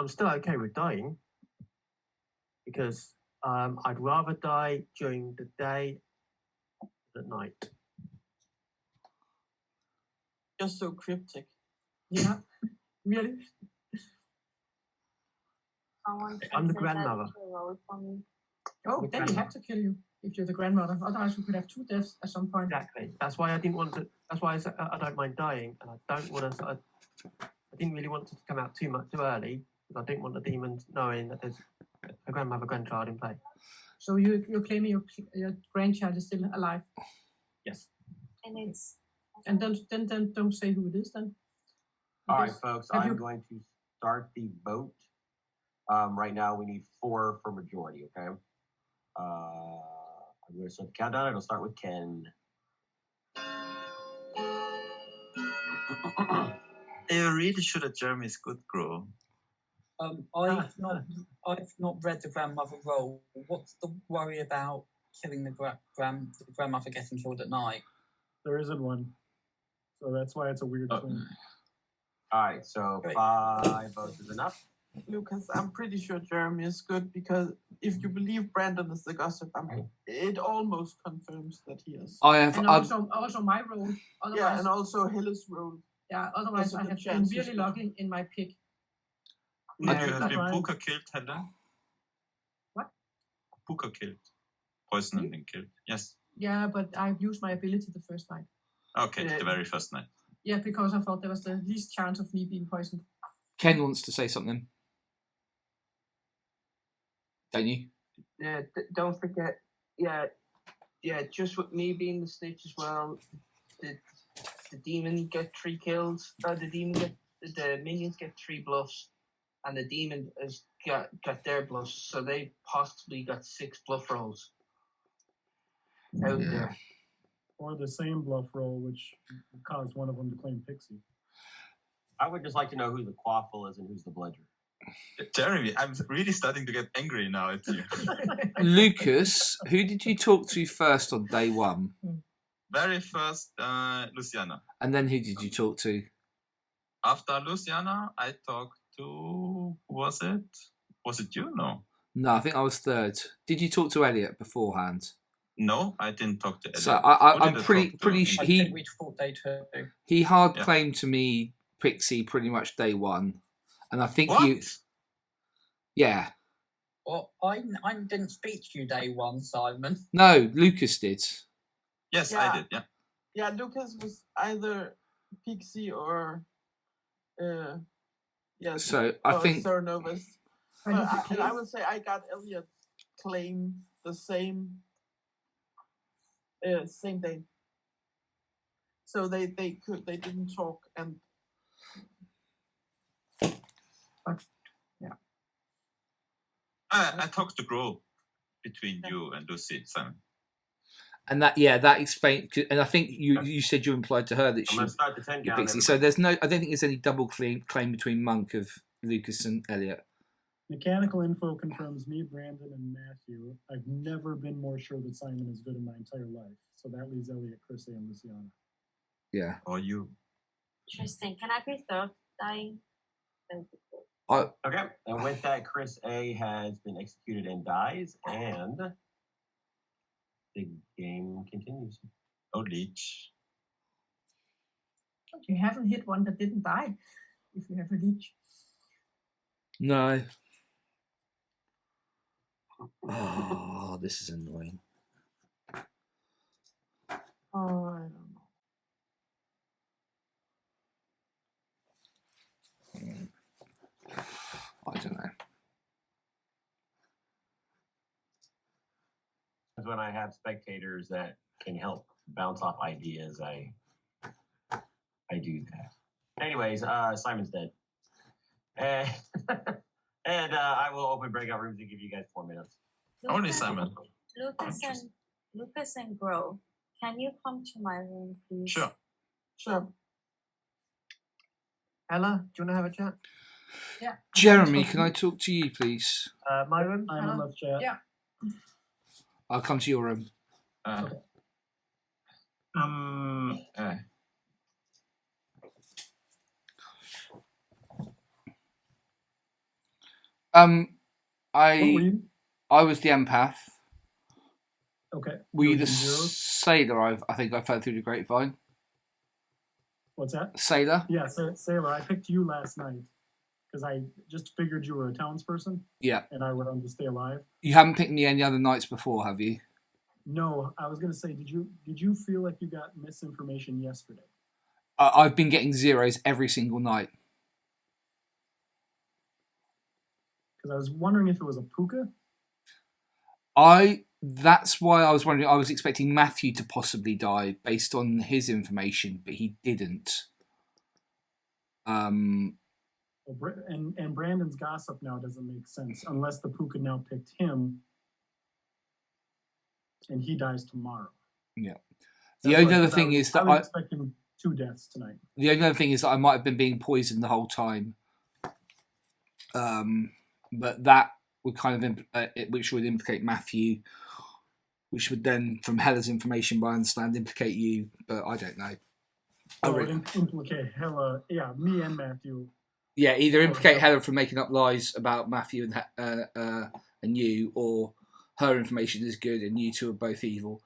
still okay with dying because I'd rather die during the day than at night. Just so cryptic. Yeah, really. Someone I'm the can say that grandmother. to roll for me. Oh, then we have to kill you if you're the grandmother. Otherwise, we could have 2 deaths at some point. Exactly. That's why I didn't want to. That's why I said I don't mind dying, and I don't want to. I didn't really want it to come out too early because I didn't want the demons knowing that there's a grandchild in play. So you're claiming your grandchild is still alive, Yes. And it's and don't say who it is then. All right, Because- folks, have I'm you- going to start the vote. Right now, we need 4 for majority, okay? I'm going to start the countdown. It'll start with Ken. You're really sure that Jeremy is good, Grow? I've not read the grandmother role. What's the worry about killing the grandmother getting killed at night? There isn't one, so that's why it's a weird thing. All right, so Great. 5 votes is enough. Lucas, I'm pretty sure Jeremy is good because if you believe Brandon is the gossip, it almost confirms that he is. I have. And also my role. Otherwise, Yeah, and also Hillis' role. yeah, otherwise also I the have been chances really that- lucky in my pick. Have Yeah, you Brian. Puka killed Helen? What? Puka killed. Poisoned and been killed. Yes. Yeah, but I've used my ability the first night. Okay, the very first night. Yeah, because I thought there was the least chance of me being poisoned. Ken wants to say something. Don't you? Yeah, don't forget. Yeah, just with me being the snitch as well. The demon get 3 kills. The minions get 3 bluffs, and the demon has got their bluffs. So they possibly got 6 bluff rolls out Yeah. there. Or the same bluff roll, which caused one of them to claim Pixie. I would just like to know who the Quaffle is and who's the Bludger. Jeremy, I'm really starting to get angry now at you. Lucas, who did you talk to first on day 1? Very first, Luciana. And then who did you talk to? After Luciana, I talked to. Who was it? Was it you? No. No, I think I was third. Did you talk to Elliot beforehand? No, I didn't talk to Elliot. So Who I'm did I pretty talk to? pretty I he think we thought they too. he hard Yeah. claimed to me Pixie pretty much day one, and I think What? you. Yeah. Well, I didn't speak to you day one, Simon. No, Lucas did. Yes, Yeah. I did. Yeah. Yeah, Lucas was either Pixie or yes, So I or think Sir Novus. And But if I would say I got Elliot's claim the same day. So they didn't talk, and I talked to Grove between you and Lucy, Simon. and that explained. And I think you said you implied to her that I'm she gonna start the 10 you're count. Pixie. So there's no. I don't think there's any double claim between Monk of Lucas and Elliot. Mechanical info confirms me, Brandon, and Matthew. I've never been more sure that Simon is good in my entire life. So that leaves Elliot, Chris, and Luciana. Yeah. Or you. Interesting. Can I be third dying? Thank you. Okay, and with that, Chris A has been executed and dies, and the game continues. Oh, leech. you haven't hit one that didn't die, if you have a leech. No. Oh, this is annoying. oh, I don't know. I don't know. When I have spectators that can help bounce off ideas, I do that. Anyways, Simon's dead. And I will open breakout rooms and give you guys 4 minutes. Only Simon. Lucas and Grow, can you come to my room, please? Sure. Sure. Ella, do you want to have a chat? Yeah. Jeremy, can I talk to you, please? My room. I'm in Ella? left chat. Yeah. I'll come to your room. Uh, I was the empath. Okay. Were you the Using zeros? sailor? I think I fell through the grapevine. What's that? Sailor? Yeah, Sailor. I picked you last night because I just figured you were a townsperson Yeah. and I would to stay alive. You haven't picked me any other nights before, have you? No, I was gonna say, did you feel like you got misinformation yesterday? I've been getting zeros every single night. Because I was wondering if it was a puka. That's why I was wondering. I was expecting Matthew to possibly die based on his information, but he didn't. And Brandon's gossip now doesn't make sense unless the puka now picked him, and he dies tomorrow. Yeah. That's The only why- other 'cause thing I was- is that I was expecting 2 deaths tonight. the only other thing is that I might have been being poisoned the whole time. But that would kind of which would implicate Matthew, which would then, from Hella's information, I understand, implicate you. But I don't know. Oh, it implicate Hella. Yeah, me and Matthew. Yeah, either implicate Hella for making up lies about Matthew and you, or her information is good and you two are both evil.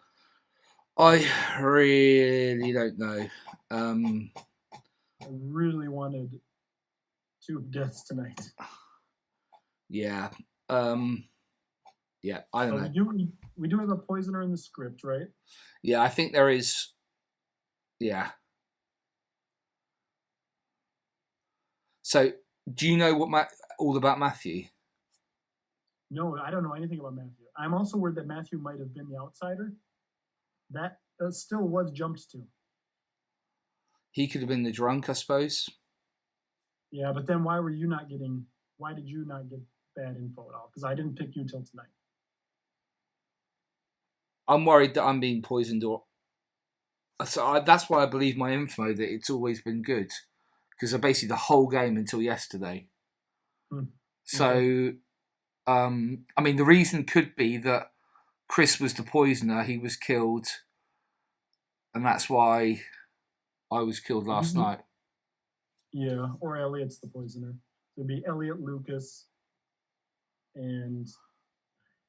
I really don't know. I really wanted 2 deaths tonight. Yeah. Yeah, I don't know. We do have a poisoner in the script, right? Yeah, I think there is. Yeah. So, do you know all about Matthew? No, I don't know anything about Matthew. I'm also worried that Matthew might have been the outsider. That still was jumped to. He could have been the drunk, I suppose. Yeah, but then why did you not get bad info at all? Because I didn't pick you till tonight. I'm worried that I'm being poisoned, so that's why I believe my info that it's always been good, because basically the whole game until yesterday. So, I mean, the reason could be that Chris was the poisoner; he was killed, and that's why I was killed last night. Yeah, or Elliot's the poisoner. It'd be Elliot, Lucas, and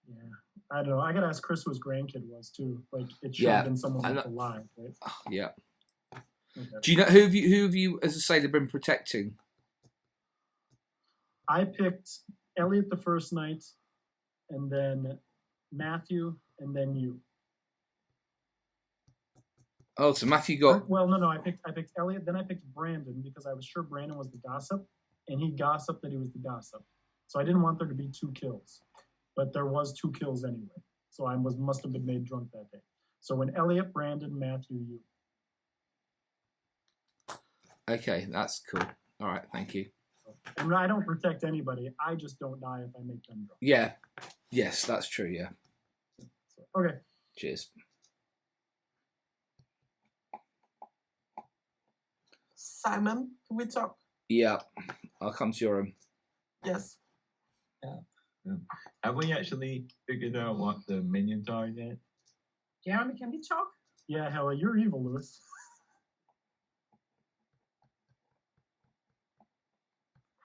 Yeah, I don't know. I gotta ask Chris who his grandkid was too. Like it should have been someone like alive, right? Yeah. Okay. Do you know who have you as a sailor been protecting? I picked Elliot the first night, and then Matthew, and then you. Oh, so Matthew got. Well, no. I picked Elliot, then I picked Brandon because I was sure Brandon was the gossip, and he gossiped that he was the gossip. So I didn't want there to be 2 kills, but there was 2 kills anyway. So I must have been made drunk that day. So when Elliot, Brandon, Matthew, you. Okay, that's cool. All right, thank you. And I don't protect anybody. I just don't die if I make them drunk. Yeah. Yes, that's true. Yeah. So, okay. Cheers. Simon, can we talk? Yeah, I'll come to your room. Yes. Yeah. Have we actually figured out what the minions are yet? Jeremy, can we talk? Yeah, Hella, you're evil, Lewis.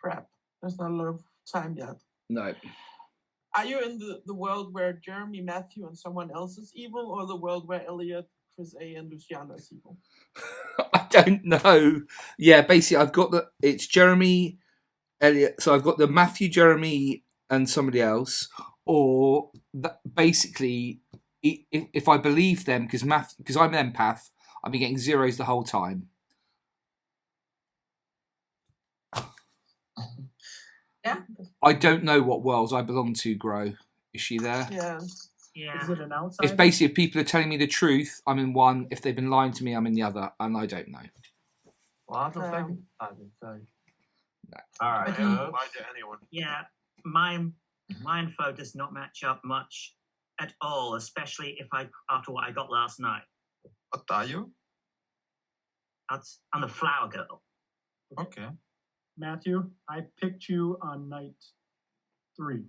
Crap. There's not a lot of time yet. No. Are you in the world where Jeremy, Matthew, and someone else is evil, or the world where Elliot, Chris A, and Luciana is evil? I don't know. Yeah, basically, it's Jeremy, Elliot. So I've got the Matthew, Jeremy, and somebody else, or basically, if I believe them, because I'm an empath, I've been getting zeros the whole time. Yeah. I don't know what worlds I belong to, Grow. Is she there? Yes. Yeah. Is it an outside? It's basically if people are telling me the truth, I'm in one. If they've been lying to me, I'm in the other, and I don't know. Well, I've not spoken to Simon, so. All right. But Why did anyone? Yeah, my info does not match up much at all, especially after what I got last night. What are you? I'm the flower girl. Okay. Matthew, I picked you on night 3.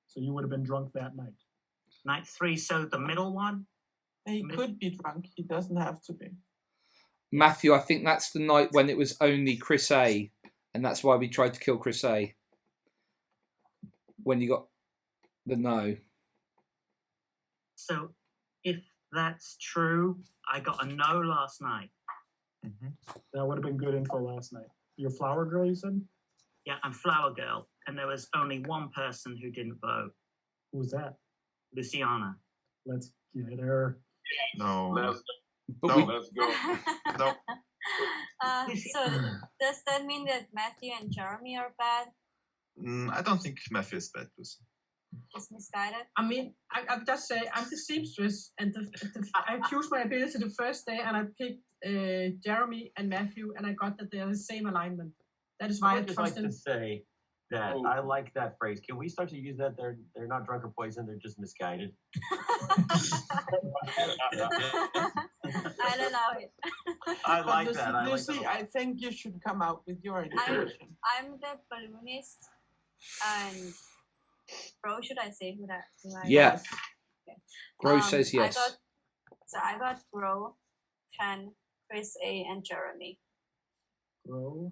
So you would have been drunk that night. Night 3, so the middle one? He could be drunk. He doesn't have to be. Matthew, I think that's the night when it was only Chris A, and that's why we tried to kill Chris A. When you got the no. So if that's true, I got a no last night. Mm-hmm. That would have been good info last night. Your flower girl, you said? Yeah, I'm flower girl, and there was only one person who didn't vote. Who was that? Luciana. Let's get her. No. Let's No. go. No. So does that mean that Matthew and Jeremy are bad? I don't think Matthew is bad, Lucy. Just misguided? I mean, I just say I'm the seamstress, and I chose my ability the first day, and I picked Jeremy and Matthew, and I got that they're the same alignment. That is I why I would just like trust to them. say that I like that phrase. Can we start to use that? They're not drunk or poisoned. They're just misguided. I don't know it. I But like Lucy, that. I like Lucy, that. I think you should come out with your information. I'm the balloonist, and Bro, should I say who that? Yeah. Okay. Grow says yes. I got Bro, Ken, Chris A, and Jeremy. Grow.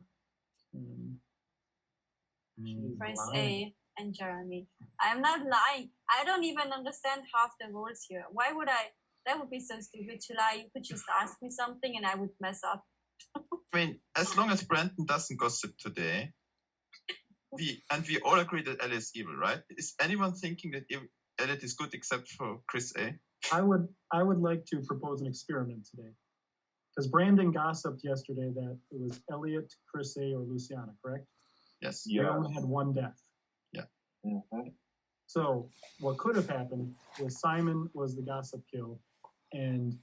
Chris A and Jeremy. I'm not lying. I don't even understand half the rules here. Why would I? That would be so stupid to lie. You could just ask me something and I would mess up. I mean, as long as Brandon doesn't gossip today, we all agree that Elliot is evil, right? Is anyone thinking that Elliot is good except for Chris A? I would like to propose an experiment today. Because Brandon gossiped yesterday that it was Elliot, Chris A, or Luciana, correct? Yes. They only had 1 death. Yeah. Mm-hmm. So what could have happened was Simon was the gossip kill, and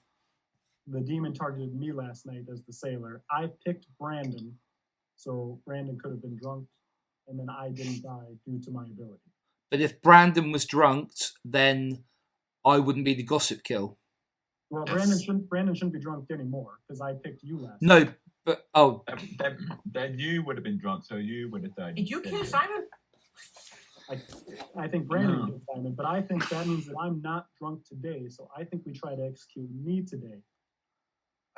the demon targeted me last night as the sailor. I picked Brandon, so Brandon could have been drunk, and then I didn't die due to my ability. But if Brandon was drunk, then I wouldn't be the gossip kill. Well, Yes. Brandon shouldn't be drunk anymore because I picked you last. No, but Then you would have been drunk, so you would have died. Did you kill Simon? I think Brandon killed Simon, but I think that means that I'm not drunk today. So I think we try to execute me today.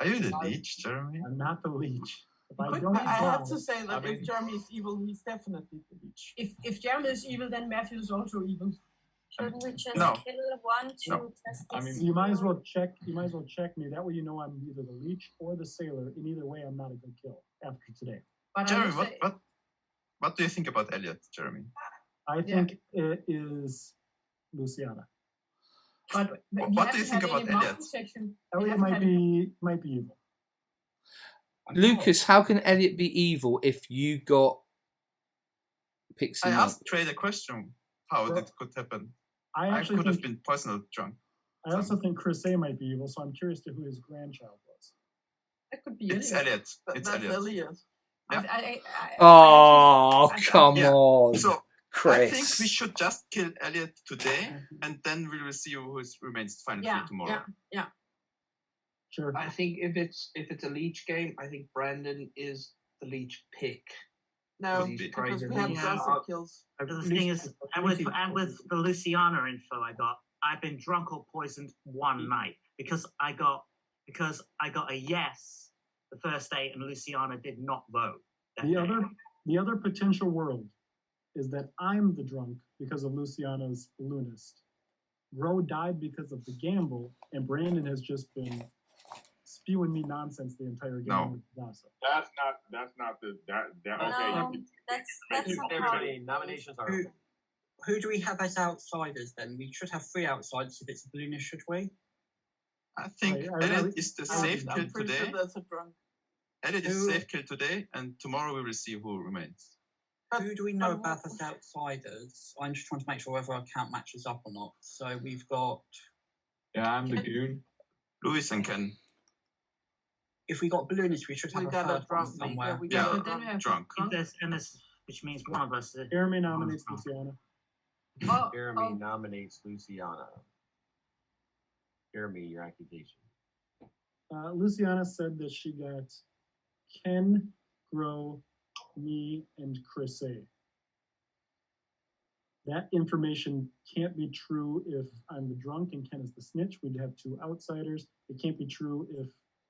Are you the leech, Jeremy? I'm not the leech. If I I don't have die- to say that I mean- if Jeremy is evil, he's definitely the leech. If Jeremy is evil, then Matthew is also evil. Shouldn't we just No. kill one to No. test I this? mean, You might as well check. You might as well check me. That way, you know I'm either the leech or the sailor. In either way, I'm not a good kill after today. But I Jeremy, would say, what do you think about Elliot, Jeremy? I think it is Luciana. but he What do you hasn't think had about any mouth Elliot? protection. He Elliot hasn't might be evil. Lucas, how can Elliot be evil if you got Pixie I Monk? asked Trae the question how Well, it could happen. I I actually could have think, been poisoned drunk. I also think Chris A might be evil. So I'm curious to who his grandchild was. That could be It's Elliot. Elliot. It's That's Elliot. Elliot. Yeah. Oh, I come Yeah. on, So Chris. I think we should just kill Elliot today, and then we will see who remains final three tomorrow. Yeah. Sure. I think if it's a leech game, I think Brandon is the leech pick. No, He's because trying we to have leech gossip out. kills. But the thing is, and with the Luciana info I got, I've been drunk or poisoned one night because I got a yes the first day and Luciana did not vote. that day. The other potential world is that I'm the drunk because of Luciana's balloonist. Ro died because of the gamble, and Brandon has just been spewing me nonsense the entire game. No. With gossip. That's not the that okay. No, You can, that's not how Everybody, it is. nominations are Who, open. who do we have as outsiders then? We should have 3 outsiders if it's a balloonist, should we? I think I- Elliot is the I'm safe kill pretty today. sure that's a drunk. Elliot is Who- safe kill today, and tomorrow we will see who remains. Who do we know but about what- as outsiders? I'm just trying to make sure whether our count matches up or not. So we've got, Yeah, I'm the goon. Louis and Ken. if we got balloonists, we should have We a got a third one drunk. somewhere. Yeah, we Yeah. got a But then we have Drunk. Which means one of us. Jeremy nominates Luciana. Oh, Jeremy oh. nominates Luciana. Jeremy, your accusation. Luciana said that she got Ken, Gro, me, and Chris A. That information can't be true if I'm the drunk and Ken is the snitch. We'd have 2 outsiders. It can't be true if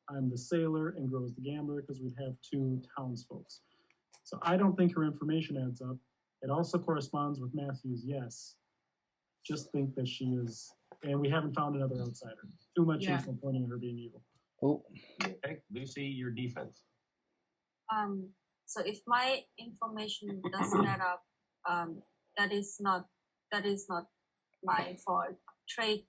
I'm the sailor and Gro is the gambler because we'd have 2 townsfolk. So I don't think her information adds up. It also corresponds with Matthew's yes. Just think that she is, and we haven't found another outsider. Too much Yeah. info pointing at her being evil. Oh, Okay, Lucy, your defense. So if my information doesn't add up, that is not my fault. Trae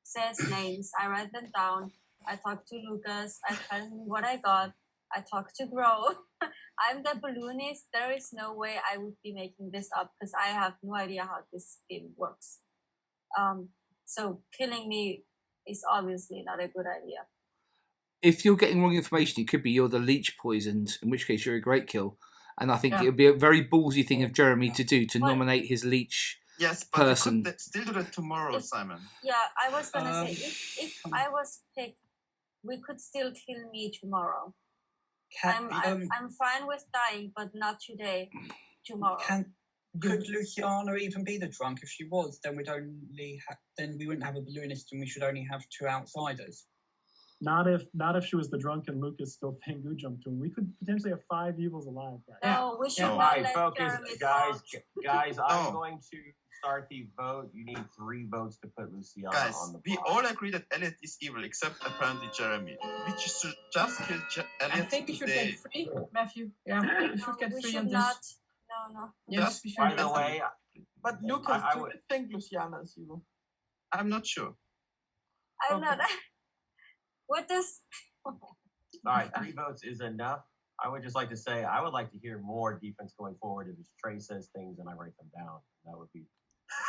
says names. I write them down. I talk to Lucas. I tell him what I got. I talk to Gro. I'm the balloonist. There is no way I would be making this up because I have no idea how this game works. So killing me is obviously not a good idea. if you're getting wrong information, it could be you're the leech poisoned, in which case you're a great kill. And I think Yeah. it would be a very ballsy thing of Jeremy to do, to But- nominate his leech. Yes, but Person. we could still do that tomorrow, If- Simon. Yeah, I was gonna say if I was picked, we could still kill me tomorrow. I'm fine with dying, but not today. Tomorrow. Could Luciana even be the drunk? If she was, then then we wouldn't have a balloonist, and we should only have 2 outsiders. Not if she was the drunk and Lucas still Pengu jumped to him. We could potentially have 5 evils alive, guys. No, we should All not right, let focus, Jeremy guys. talk. Guys, I'm Oh. going to start the vote. You need 3 votes to put Luciana Guys, on the we block. all agree that Elliot is evil, except apparently Jeremy. We should just kill I Elliot think we should today. get 3, Matthew. Yeah, we should get We 3 should on this. not. No. Yes, we should. By the way, But Lucas, I do would- you think Luciana is evil? I'm not sure. I'm not. What does? all right, 3 votes is enough. I would just like to say I would like to hear more defense going forward. If Trae says things and I write them down, that would be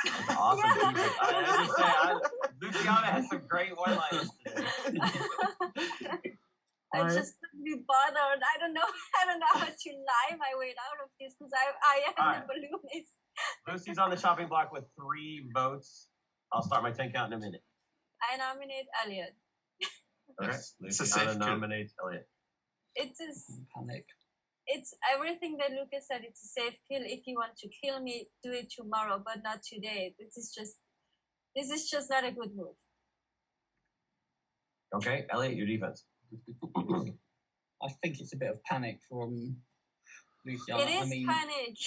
that's an awesome Yeah. defense. I just say Luciana has some great one-liners today. I Alright. just couldn't be bothered. I don't know how to lie my way out of this because I am Alright. the balloonist. Lucy's on the chopping block with 3 votes. I'll start my 10 count in a minute. I nominate Elliot. Okay, Yes, it's a Luciana safe kill. nominates Elliot. Panic. It's everything that Lucas said. It's a safe kill. If you want to kill me, do it tomorrow, but not today. This is just not a good move. Okay, Elliot, your defense. I think it's a bit of panic from Luciana. It is I mean, panic.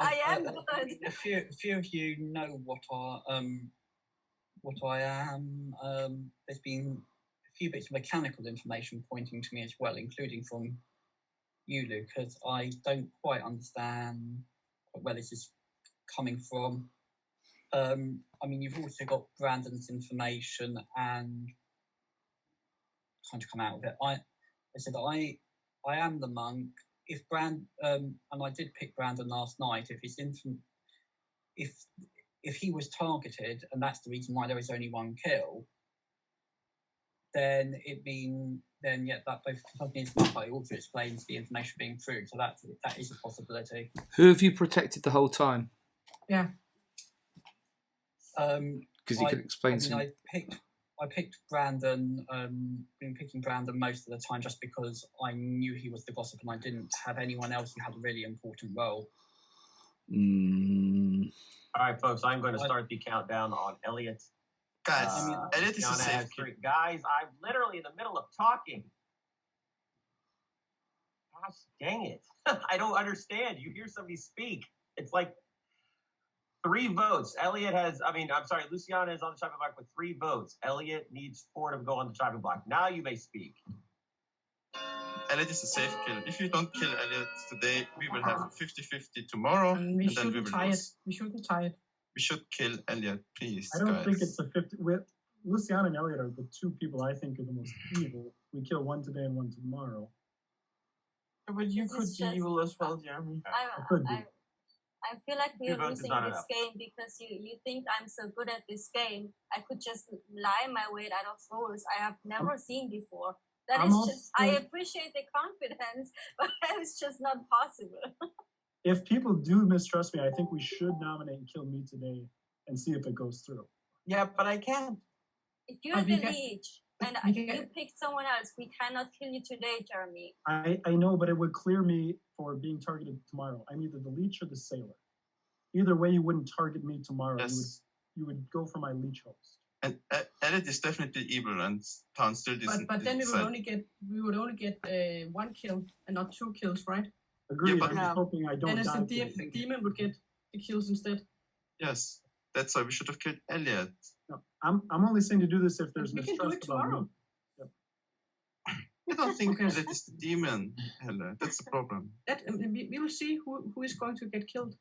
I am good. A few of you know what I am. There's been a few bits of mechanical information pointing to me as well, including from you, Lucas. I don't quite understand where this is coming from. I mean, you've also got Brandon's information and trying to come out of it. I said I am the monk. If and I did pick Brandon last night. If he was targeted and that's the reason why there is only one kill, then that both companies but also explains the information being true. So that is a possibility. Who have you protected the whole time? Yeah. Because you can explain to me. I picked Brandon. Been picking Brandon most of the time just because I knew he was the gossip and I didn't have anyone else who had a really important role. All right, folks, I'm going to start the countdown on Elliot. Guys, Elliot is a Tiana safe has kill. Guys, I'm literally in the middle of talking. Gosh dang it. I don't understand. You hear somebody speak. It's like 3 votes. Luciana is on the chopping block with 3 votes. Elliot needs 4 to go on the chopping block. Now you may speak. Elliot is a safe kill. If you don't kill Elliot today, we will have 50-50 tomorrow, And we and then we shouldn't will tie it. lose. We shouldn't tie it. We should kill Elliot, please, I don't guys. think it's a 50. Luciana and Elliot are the 2 people I think are the most evil. We kill one today and one tomorrow. But you This could is be just- evil as well, Jeremy. I feel like we 2 are votes is losing not this enough. game because you think I'm so good at this game. I could just lie my way out of rules I have never seen before. That I'm is also- just, I appreciate the confidence, but it's just not possible. If people do mistrust me, I think we should nominate and kill me today and see if it goes through. Yeah, but I can't. If you're the leech and you pick someone else, we cannot kill you today, Jeremy. I know, but it would clear me for being targeted tomorrow. I'm either the leech or the sailor. Either way, you wouldn't target me tomorrow. Yes. You would go for my leech host. And Elliot is definitely evil, and Town still isn't. But then we would only get 1 kill and not 2 kills, right? Agreed. but- I'm just hoping I don't And as die. the demon would get the kills instead. Yes, that's why we should have killed Elliot. No, I'm only saying to do this if there's We can do mistrust it about tomorrow. me. I don't think Okay. Elliot is the demon, Helle. That's the problem. We will see who is going to get killed.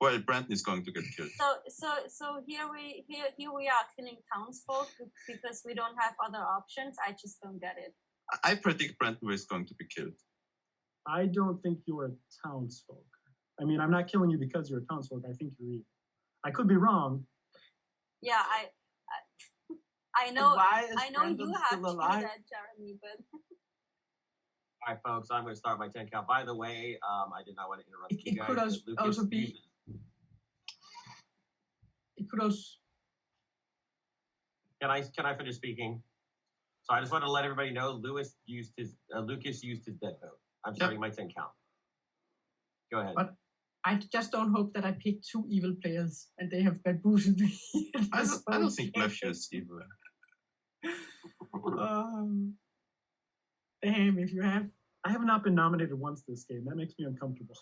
Well, Brandon is going to get killed. So here we are killing townsfolk because we don't have other options. I just don't get it. I predict Brandon is going to be killed. I don't think you're a townsfolk. I mean, I'm not killing you because you're a townsfolk. I think you're evil. I could be wrong. Yeah, I know. Why is I know you Brandon have still to do alive? that, Jeremy, but All right, folks, I'm going to start my 10 count. By the way, I did not want to interrupt you It guys. could but also Lucas be. uses- It could also. Can I finish speaking? So I just want to let everybody know Lucas used his dead vote. I'm starting my 10 count. Go ahead. But I just don't hope that I pick 2 evil players and they have bamboozled me. I don't think Matthew is evil. Damn, if you have. I have not been nominated once this game. That makes me uncomfortable.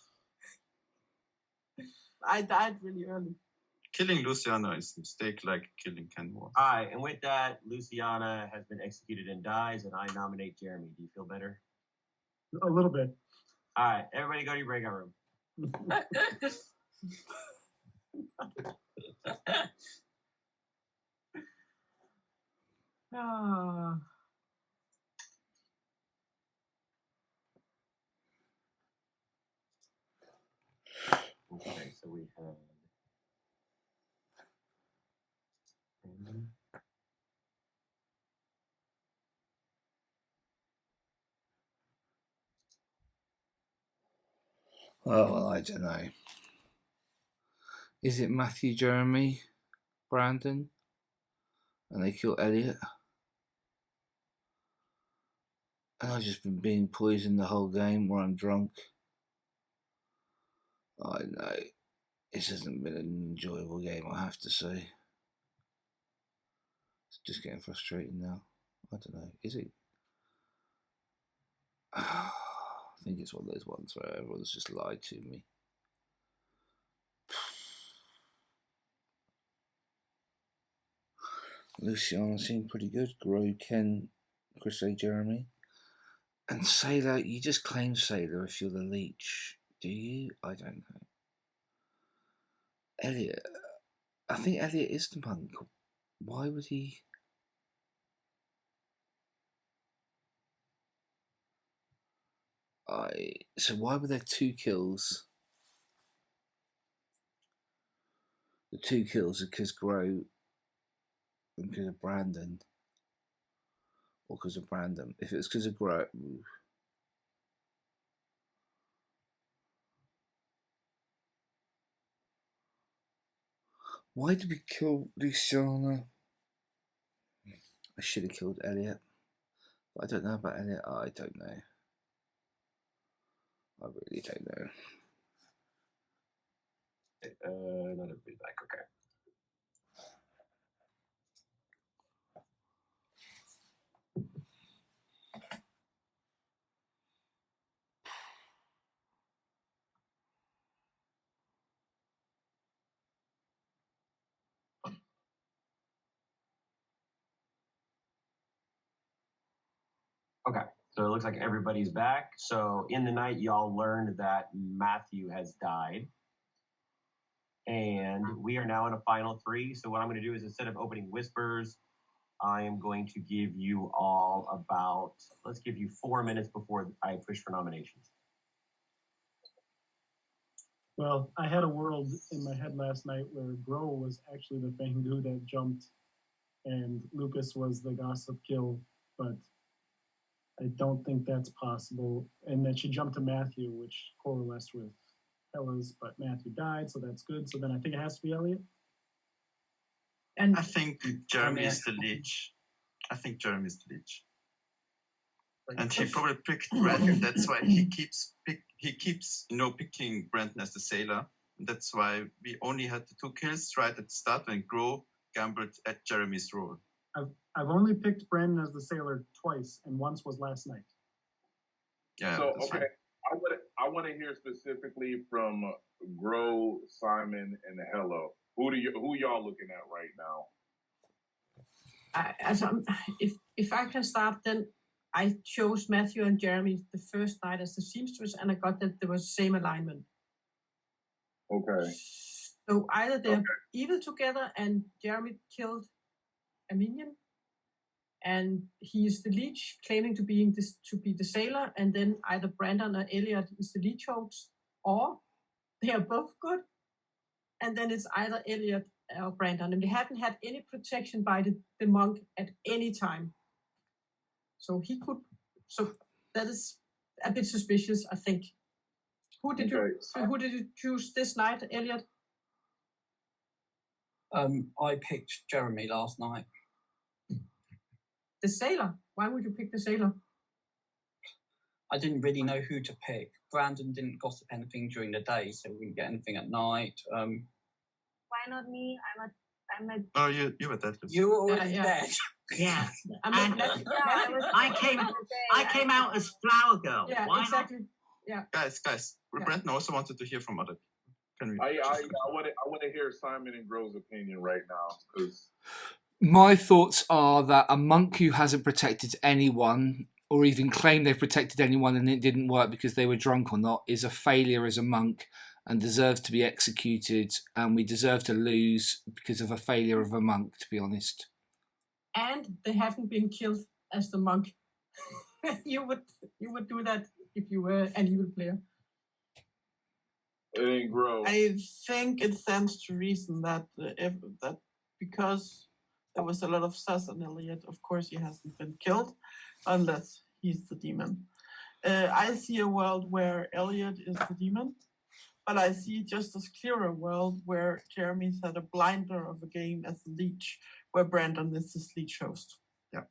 I died really early. Killing Luciana is a mistake like killing Ken was. All right, and with that, Luciana has been executed and dies, and I nominate Jeremy. Do you feel better? A little bit. All right, everybody go to your breakout room. Ah. Okay, so we have Brandon. Oh, well, I don't know. Is it Matthew, Jeremy, Brandon? And they kill Elliot? And I've just been being poisoned the whole game where I'm drunk. I know. This hasn't been an enjoyable game, I have to say. It's just getting frustrating now. I don't know. Is it? I think it's one of those ones where everyone's just lied to me. Luciana seemed pretty good. Gro, Ken, Chris A, Jeremy. And Sailor, you just claim Sailor if you're the leech. Do you? I don't know. Elliot. I think Elliot is the monk. Why would he? So why were there 2 kills? The 2 kills are because Gro and because of Brandon. Or because of Brandon. If it was because of Gro. Why did we kill Luciana? I should have killed Elliot. But I don't know about Elliot. I don't know. I really don't know. Not everybody's back. Okay. Okay, so it looks like everybody's back. So in the night, y'all learned that Matthew has died. And we are now in a final 3. So what I'm going to do is instead of opening whispers, I am going to give you all about, let's give you 4 minutes before I push for nominations. Well, I had a world in my head last night where Gro was actually the Fangu that jumped and Lucas was the gossip kill, but I don't think that's possible. And that she jumped to Matthew, which coalesced with Hella's, but Matthew died, so that's good. So then I think it has to be Elliot. And I think Jeremy is the leech. I think Jeremy is the leech. And he probably picked Brandon. That's why he keeps picking Brandon as the sailor. And that's why we only had the 2 kills right at the start when Gro gambled at Jeremy's role. I've only picked Brandon as the sailor twice, and once was last night. Yeah. So okay, I want to hear specifically from Gro, Simon, and Hello. Who y'all looking at right now? If I can start, then I chose Matthew and Jeremy the first night as the seamstress, and I got that there was same alignment. Okay. So either they're evil together, and Jeremy killed a minion, and he's the leech claiming to be the sailor, and then either Brandon or Elliot is the leech hoax, or they are both good, and then it's either Elliot or Brandon, and they haven't had any protection by the monk at any time. So that is a bit suspicious, I think. Who did you choose this night, Elliot? I picked Jeremy last night. The sailor? Why would you pick the sailor? I didn't really know who to pick. Brandon didn't gossip anything during the day, so we didn't get anything at night. Why not me? I'm a. Oh, you were dead. You were already dead. Yeah. I I came out as Flower Girl. Yeah, Why exactly. Yeah. Guys, Brandon also wanted to hear from other people. Can we? I want to hear Simon and Gro's opinion right now, because My thoughts are that a monk who hasn't protected anyone or even claimed they've protected anyone and it didn't work because they were drunk or not is a failure as a monk and deserves to be executed, and we deserve to lose because of a failure of a monk, to be honest. And they haven't been killed as the monk. you would do that if you were an evil player. it ain't Gro. I think it stands to reason that that because there was a lot of sus on Elliot, of course he hasn't been killed, unless he's the demon. I see a world where Elliot is the demon, but I see just as clear a world where Jeremy's had a blinder of a game as the leech, where Brandon is the leech host. Yeah.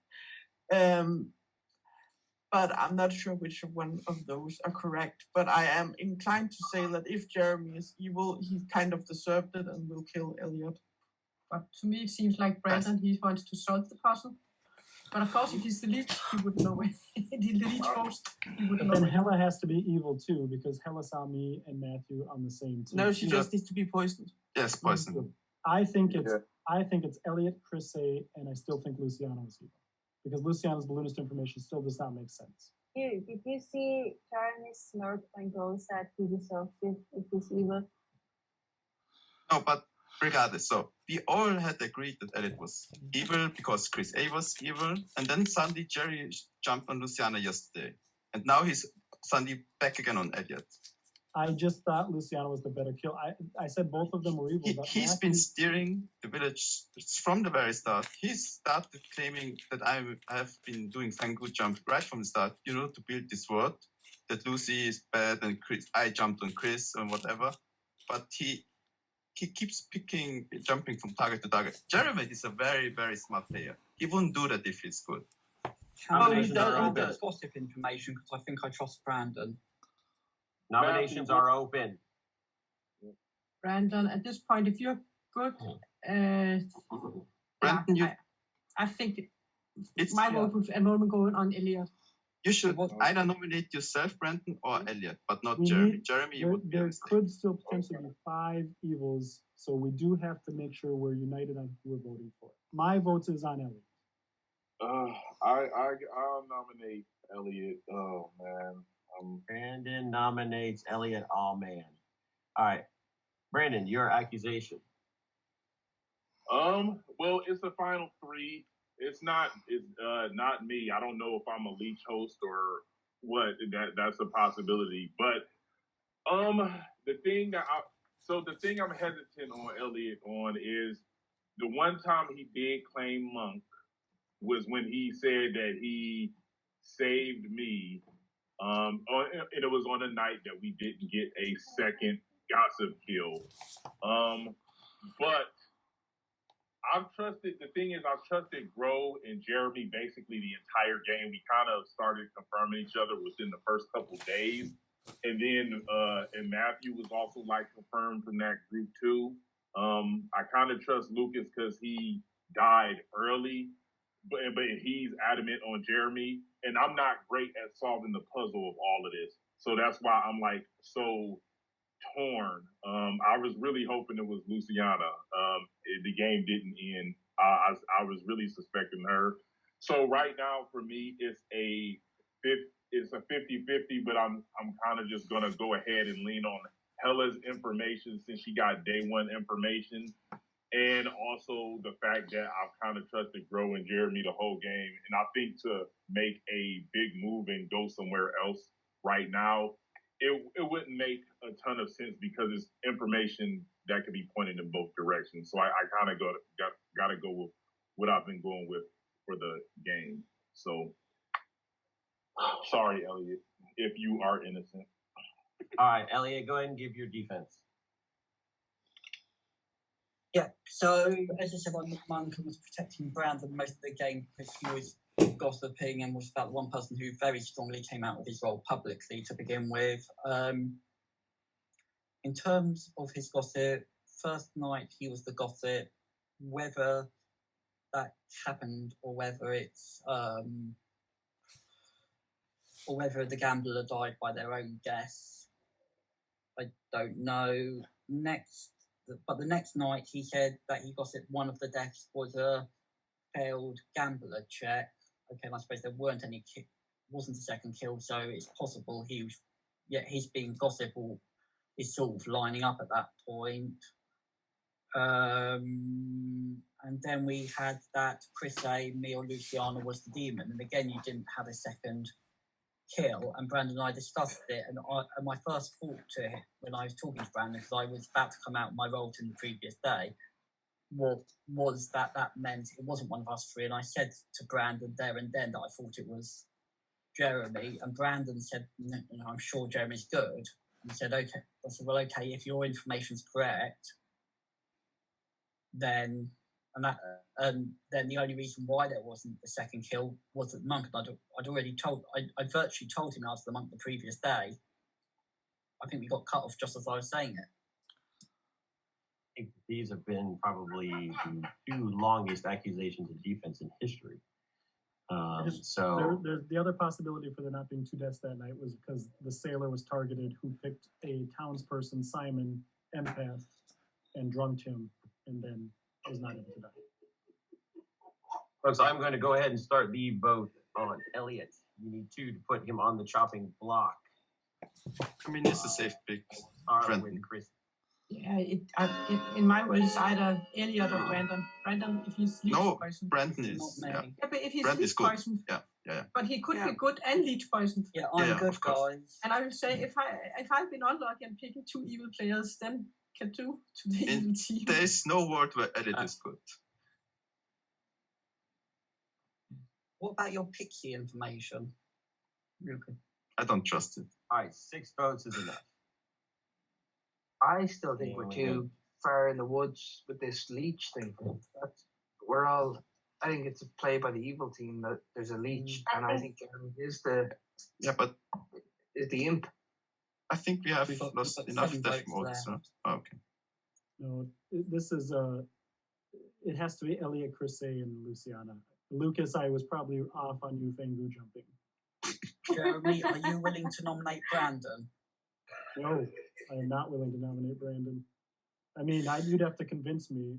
But I'm not sure which one of those are correct. But I am inclined to say that if Jeremy is evil, he kind of deserved it and will kill Elliot. But to me, it seems like Brandon, he wants to solve the puzzle. But of course, if he's the leech, he wouldn't know it. The leech host, he wouldn't But know then it. Hella has to be evil too, because Hella saw me and Matthew on the same team. No, she just needs to be poisoned. Yes, poison. I think it's Elliot, Chris A, and I still think Luciano is evil. Because Luciano's balloonist information still does not make sense. Did you see Jeremy smirk when Go said he deserves it if he's evil? No, but regardless, so we all had agreed that Elliot was evil because Chris A was evil, and then suddenly Jerry jumped on Luciano yesterday, and now he's suddenly back again on Elliot. I just thought Luciano was the better kill. I said both of them were evil. But He's been steering the village from the very start. He started claiming that I have been doing Fangu jump right from the start, to build this word that Lucy is bad and I jumped on Chris and whatever. But he keeps jumping from target to target. Jeremy is a very, very smart player. He wouldn't do that if he's good. Nominations are open. Positive information because I think I trust Brandon. Nominations are open. Brandon, at this point, if you're good, Brandon, I think my vote would at the moment going on Elliot. You should either nominate yourself, Brandon, or Elliot, but not Jeremy. Jeremy would be there could still potentially be 5 evils, so we do have to make sure we're united on who we're voting for. My vote is on Elliot. I'll nominate Elliot. Oh man. Brandon nominates Elliot. Oh man. All right, Brandon, your accusation. Well, it's the final 3. It's not me. I don't know if I'm a leech host or what. That's a possibility. But the thing I'm hesitant on Elliot on is the one time he did claim Monk was when he said that he saved me. And it was on a night that we didn't get a second gossip kill. But I've trusted Gro and Jeremy basically the entire game. We kind of started confirming each other within the first couple days. And then and Matthew was also confirmed from that group too. I kind of trust Lucas because he died early, but he's adamant on Jeremy. And I'm not great at solving the puzzle of all of this. So that's why I'm so torn. I was really hoping it was Luciana. The game didn't end. I was really suspecting her. So right now for me, it's a 50-50, but I'm kind of just gonna go ahead and lean on Hella's information since she got day one information, and also the fact that I've kind of trusted Gro and Jeremy the whole game, and I think to make a big move and go somewhere else right now, it wouldn't make a ton of sense because it's information that could be pointed in both directions. So I kind of got to go with what I've been going with for the game. So sorry, Elliot, if you are innocent. All right, Elliot, go ahead and give your defense. Yeah, so as I said, Monk was protecting Brandon most of the game because he was gossiping and was that one person who very strongly came out of his role publicly to begin with. In terms of his gossip, first night he was the gossip. Whether that happened or whether it's or whether the gambler died by their own guess, I don't know. But the next night he said that he gossiped one of the deaths was a failed gambler check. Okay, and I suppose there weren't any wasn't a second kill, so it's possible he's being gossip or is sort of lining up at that point. And then we had that Chris A, me or Luciano was the demon, and again you didn't have a second kill, and Brandon and I discussed it, and my first thought to him when I was talking to Brandon, because I was about to come out of my role in the previous day, was that meant it wasn't one of us 3, and I said to Brandon there and then that I thought it was Jeremy, and Brandon said, no, I'm sure Jeremy's good, and he said, okay. I said, well, okay, if your information's correct, then then the only reason why there wasn't the second kill was that Monk, I'd virtually told him I was the Monk the previous day. I think we got cut off just as I was saying it. I think these have been probably the 2 longest accusations of defense in history. There's the other possibility for there not being 2 deaths that night was because the sailor was targeted who picked a townsperson, Simon, empath, and drunked him. and then was not able to die. Folks, I'm going to go ahead and start the vote on Elliot. You need 2 to put him on the chopping block. I mean, it's a safe pick. Start Brandon. with Chris. Yeah, in my words, it's either Elliot or Brandon. Brandon, if he's leech poisoned. Brandon is. Not Yeah. me. Yeah, but if he's Brandon leech is good. poisoned, Yeah. but he could be good and leech poisoned. Yeah, I'm Yeah, good, of course. guys. And I will say, if I've been unlucky and picking 2 evil players, then can do to the In- evil team. There is no word where Elliot is good. What about your pixie information? Luca? I don't trust it. All right, 6 votes is enough. I still think Yeah, we're we too far in the woods with this leech thing. We're all. I think it's a play by the evil team that there's a leech, and I think Jeremy is the but imp. I think we have We've got lost 7 enough death votes modes. left. So. Oh, okay. No, this is it has to be Elliot, Chris A, and Luciana. Lucas, I was probably off on you Fangu jumping. Jeremy, are you willing to nominate Brandon? No, I am not willing to nominate Brandon. I mean, you'd have to convince me.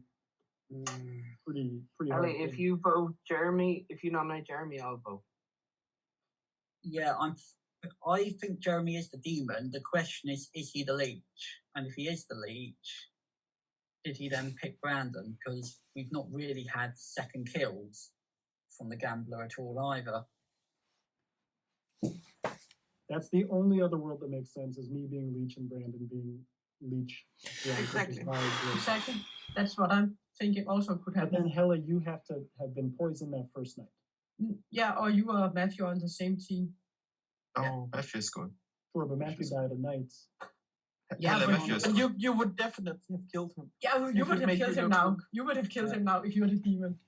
Pretty hard. Ellie, if you vote Jeremy, if you nominate Jeremy, I'll vote. Yeah, I think Jeremy is the demon. The question is he the leech? And if he is the leech, did he then pick Brandon? Because we've not really had second kills from the gambler at all either. That's the only other world that makes sense is me being leech and Brandon being leech. Exactly. Exactly. That's what I'm thinking also could But happen. then Hella, you have to have been poisoned that first night. Yeah, or you or Matthew are on the same team. Oh, Matthew is good. Sure, but Matthew died at night. Yeah, Hella, but Matthew is And good. you would definitely have killed him. Yeah, you If would it have made killed you him look now. good. You would have killed him now if you were the demon.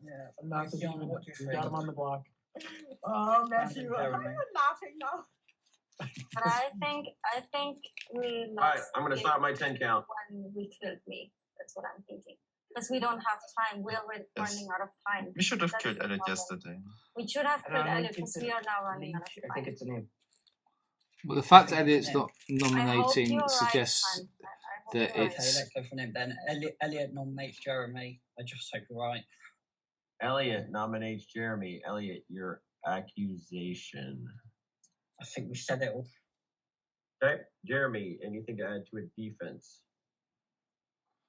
Yeah, I'm not the Luciana, demon. what do you We got think? him on the block. Oh, Matthew, Brandon, I'm Jeremy. laughing now. But I think we All right, lost I'm going to it start my 10 count. when we killed me. That's what I'm thinking. Because we don't have time. We're already Yes. running out of time. We should have That's killed the Elliot problem. yesterday. We should have I killed don't Elliot think because it's we a are now running out leech. of I think time. it's an imp. Well, the fact I think Elliot's it's not I hope nominating you're right, suggests Hunt. I hope that you're right. Okay, it's. let's go for him then. Elliot nominates Jeremy. I just hope you're right. Elliot nominates Jeremy. Elliot, your accusation. I think we said it all. Okay, Jeremy, anything to add to a defense?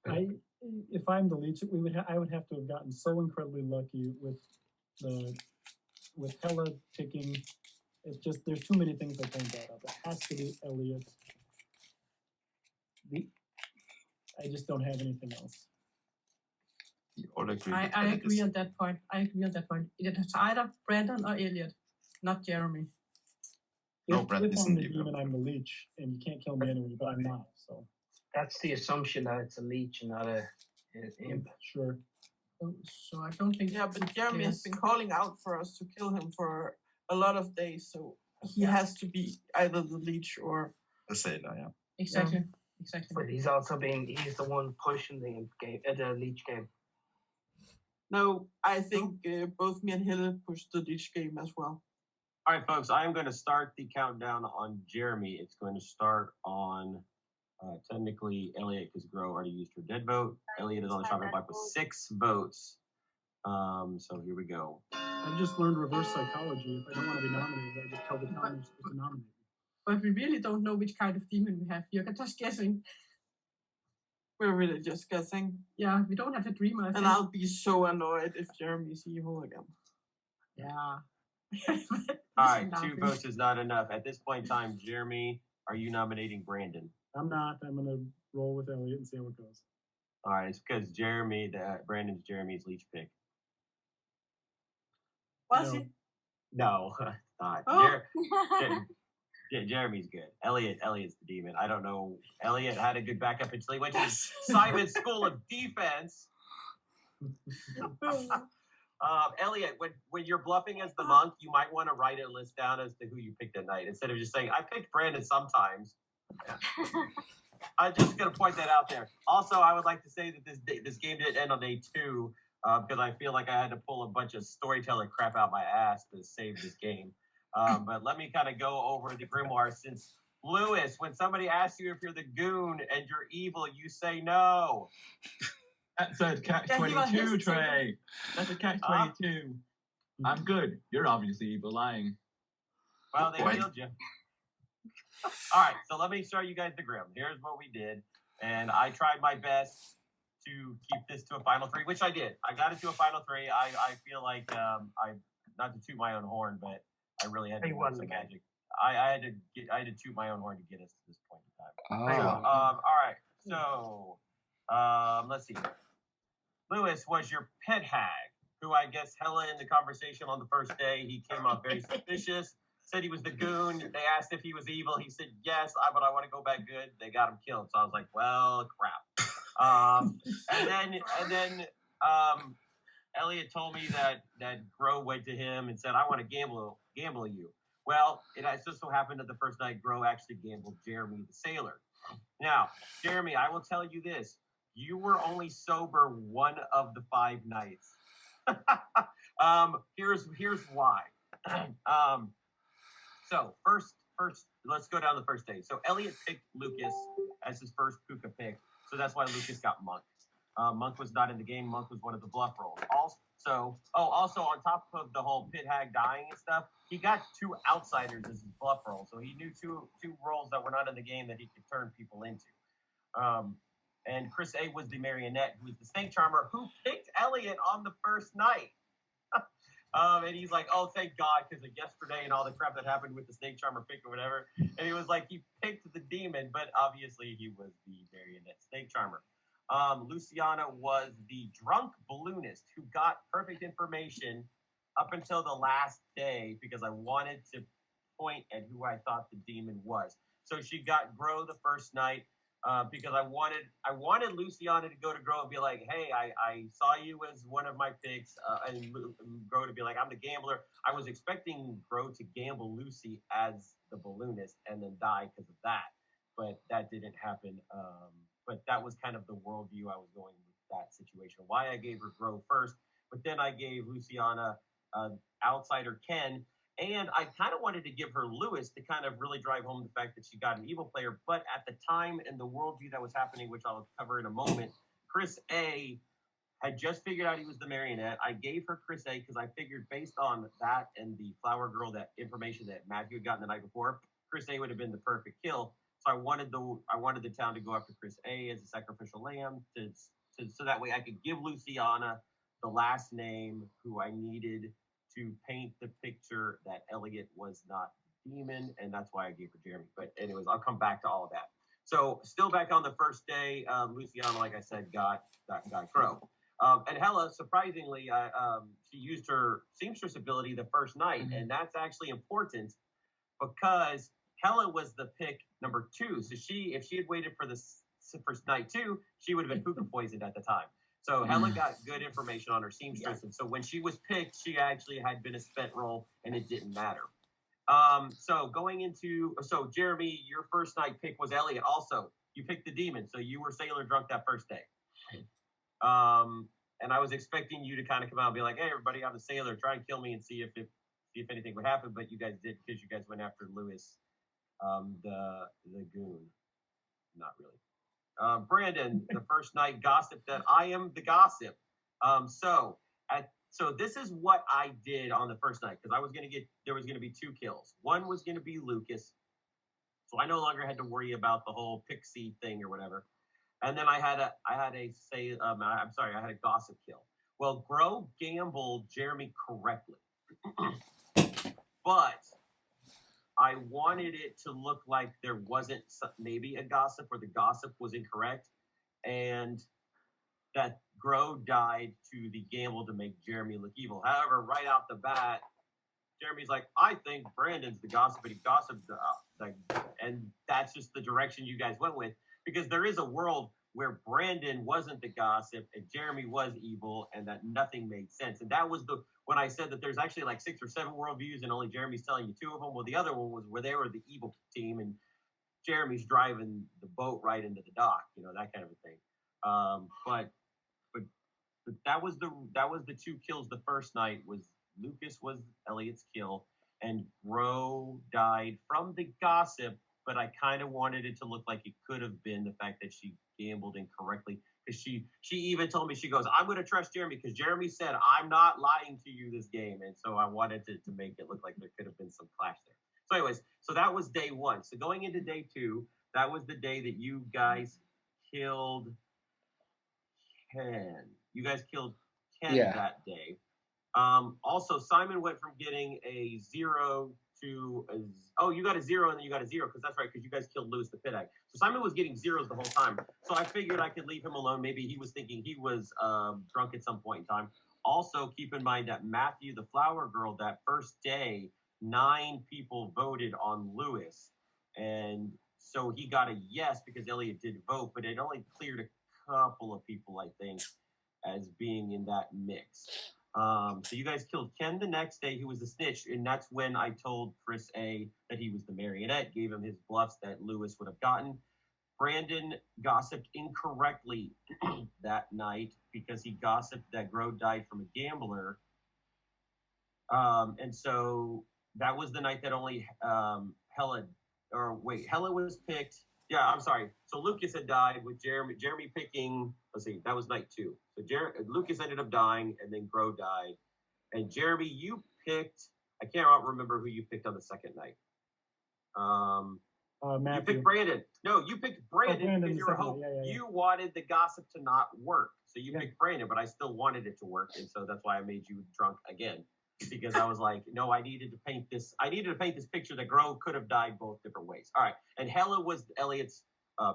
If I'm the leech, I would have to have gotten so incredibly lucky with Hella picking. It's just there's too many things that don't add up. It has to be Elliot. I just don't have anything else. You all agree. I that Elliot agree is- on that point. It's either Brandon or Elliot, not Jeremy. No, If Brandon I'm isn't the evil. demon, I'm the leech, and you can't kill me anyway, but I'm not, so That's the assumption that it's a leech and not an imp. sure. So I don't think. Yeah, but Jeremy has been calling out for us to kill him for a lot of days, so he Yeah. has to be either the leech or The sailor, yeah. Exactly. But he's the one pushing the imp game, the leech game. no. I think both me and Hille pushed the leech game as well. All right, folks, I am going to start the countdown on Jeremy. It's going to start on technically Elliot, because Grow already used her dead vote. Elliot is on the chopping block with 6 votes. So here we go. I've just learned reverse psychology. If I don't want to be nominated, I just tell the town they're supposed to nominate me. But we really don't know which kind of demon we have. You're just guessing. We're really just guessing. Yeah, we don't have a dreamer. I And think. I'll be so annoyed if Jeremy's evil again. Yeah. All right, 2 votes is not enough. At this point in time, Jeremy, are you nominating Brandon? I'm not. I'm gonna roll with Elliot and see how it goes. All right, it's because Brandon's Jeremy's leech pick. Was No. it? No, not. Oh. Jeremy's good. Elliot's the demon. I don't know. Elliot had a good backup until he went to Simon's School of Defense. Elliot, when you're bluffing as the monk, you might want to write a list down as to who you picked at night instead of just saying, I picked Brandon sometimes. I'm just going to point that out there. Also, I would like to say that this game didn't end on day 2 because I feel like I had to pull a bunch of storyteller crap out my ass to save this game. But let me kind of go over the grimoire since Lewis, when somebody asks you if you're the goon and you're evil, you say no. That's a catch Yeah, he was 22, hesitating. Trae. That's a catch 22. I'm good. You're obviously evil lying. Well, they Why- killed you. All right, so let me show you guys the grim. Here's what we did, and I tried my best to keep this to a final three, which I did. I got it to a final three. I feel like I not to toot my own horn, but I really had to He work won some the game. magic. I had to toot my own horn to get us to this point in time. Oh. So, all right. So, let's see. Lewis was your pet hag, who I guess hella in the conversation on the first day. He came up very suspicious, said he was the goon. They asked if he was evil. He said, yes, but I want to go back good. They got him killed. So I was like, well, crap. And then Elliot told me that Gro went to him and said, I want to gamble you. Well, it just so happened that the first night Gro actually gambled Jeremy the sailor. Now, Jeremy, I will tell you this. You were only sober one of the 5 nights. Here's why. So first, let's go down the first day. So Elliot picked Lucas as his first puka pick. So that's why Lucas got Monk. Monk was not in the game. Monk was one of the bluff rolls. Also on top of the whole pit hag dying and stuff, he got 2 outsiders as his bluff roll. So he knew two rolls that were not in the game that he could turn people into. And Chris A was the marionette, who was the snake charmer, who picked Elliot on the first night. And he's like, oh, thank God, because of yesterday and all the crap that happened with the snake charmer pick or whatever. And he was like, he picked the demon, but obviously he was the marionette snake charmer. Luciana was the drunk balloonist who got perfect information up until the last day because I wanted to point at who I thought the demon was. So she got Gro the first night because I wanted Luciana to go to Gro and be like, hey, I saw you as one of my picks, and Gro to be like, I'm the gambler. I was expecting Gro to gamble Lucy as the balloonist and then die because of that, but that didn't happen. But that was kind of the worldview I was going with that situation. Why I gave her Gro first, but then I gave Luciana outsider Ken. And I kind of wanted to give her Lewis to kind of really drive home the fact that she got an evil player. But at the time and the worldview that was happening, which I'll cover in a moment, Chris A had just figured out he was the marionette. I gave her Chris A because I figured based on that and the flower girl, that information that Matthew had gotten the night before, Chris A would have been the perfect kill. So I wanted the town to go after Chris A as a sacrificial lamb so that way I could give Luciana the last name who I needed to paint the picture that Elliot was not demon, and that's why I gave her Jeremy. But anyways, I'll come back to all of that. So still back on the first day, Luciana, like I said, got Gro. And Hella, surprisingly, she used her seamstress ability the first night, and that's actually important because Hella was the pick number 2. So if she had waited for the first night 2, she would have been puka poisoned at the time. So Hella got good information on her seamstress, and so when she was picked, she actually had been a spent roll, and it didn't matter. So Jeremy, your first night pick was Elliot. Also, you picked the demon, so you were sailor drunk that first day. And I was expecting you to kind of come out and be like, "Hey, everybody, I'm a sailor. Try and kill me and see if anything would happen." But you guys did because you guys went after Lewis, the goon. Not really. Brandon, the first night gossip that I am the gossip. So this is what I did on the first night because there was going to be 2 kills. One was going to be Lucas, so I no longer had to worry about the whole pixie thing or whatever. And then I had a gossip kill. Well, Gro gambled Jeremy correctly, but I wanted it to look like there wasn't maybe a gossip or the gossip was incorrect and that Gro died to the gamble to make Jeremy look evil. However, right out the bat, Jeremy's like, I think Brandon's the gossip, but he gossiped. And that's just the direction you guys went with because there is a world where Brandon wasn't the gossip and Jeremy was evil and that nothing made sense. And that was when I said that there's actually like 6 or 7 worldviews and only Jeremy's telling you 2 of them. Well, the other one was where they were the evil team and Jeremy's driving the boat right into the dock, that kind of a thing. But that was the 2 kills the first night. Was Lucas was Elliot's kill, and Gro died from the gossip but I kind of wanted it to look like it could have been the fact that she gambled incorrectly. Because she even told me, she goes, I'm going to trust Jeremy because Jeremy said, I'm not lying to you this game. And so I wanted to make it look like there could have been some clash there. So anyways, so that was day one. So going into day two, that was the day that you guys killed Ken. You guys killed Ken that day. Also, Simon went from getting a 0 to you got a 0 and then you got a 0 because that's right, because you guys killed Lewis the Pit Egg. So Simon was getting 0s the whole time. So I figured I could leave him alone. Maybe he was thinking he was drunk at some point in time. Also, keep in mind that Matthew, the flower girl, that first day, 9 people voted on Lewis. And so he got a yes because Elliot did vote, but it only cleared a couple of people, I think, as being in that mix. So you guys killed Ken the next day, who was the snitch, and that's when I told Chris A that he was the marionette, gave him his bluffs that Lewis would have gotten. Brandon gossiped incorrectly that night because he gossiped that Grode died from a gambler. And so that was the night that only Hella was picked. Yeah, I'm sorry. So Lucas had died with Jeremy picking, let's see, that was night 2. So Lucas ended up dying, and then Grode died. And Jeremy, you picked, I can't remember who you picked on the second night. Matthew. You picked Brandon. No, you picked Brandon because you were hoping you wanted the gossip to not work. So you picked Brandon, but I still wanted it to work, and so that's why I made you drunk again. Because I was like, no, I needed to paint this picture that Grove could have died both different ways. All right. And Hella was Elliot's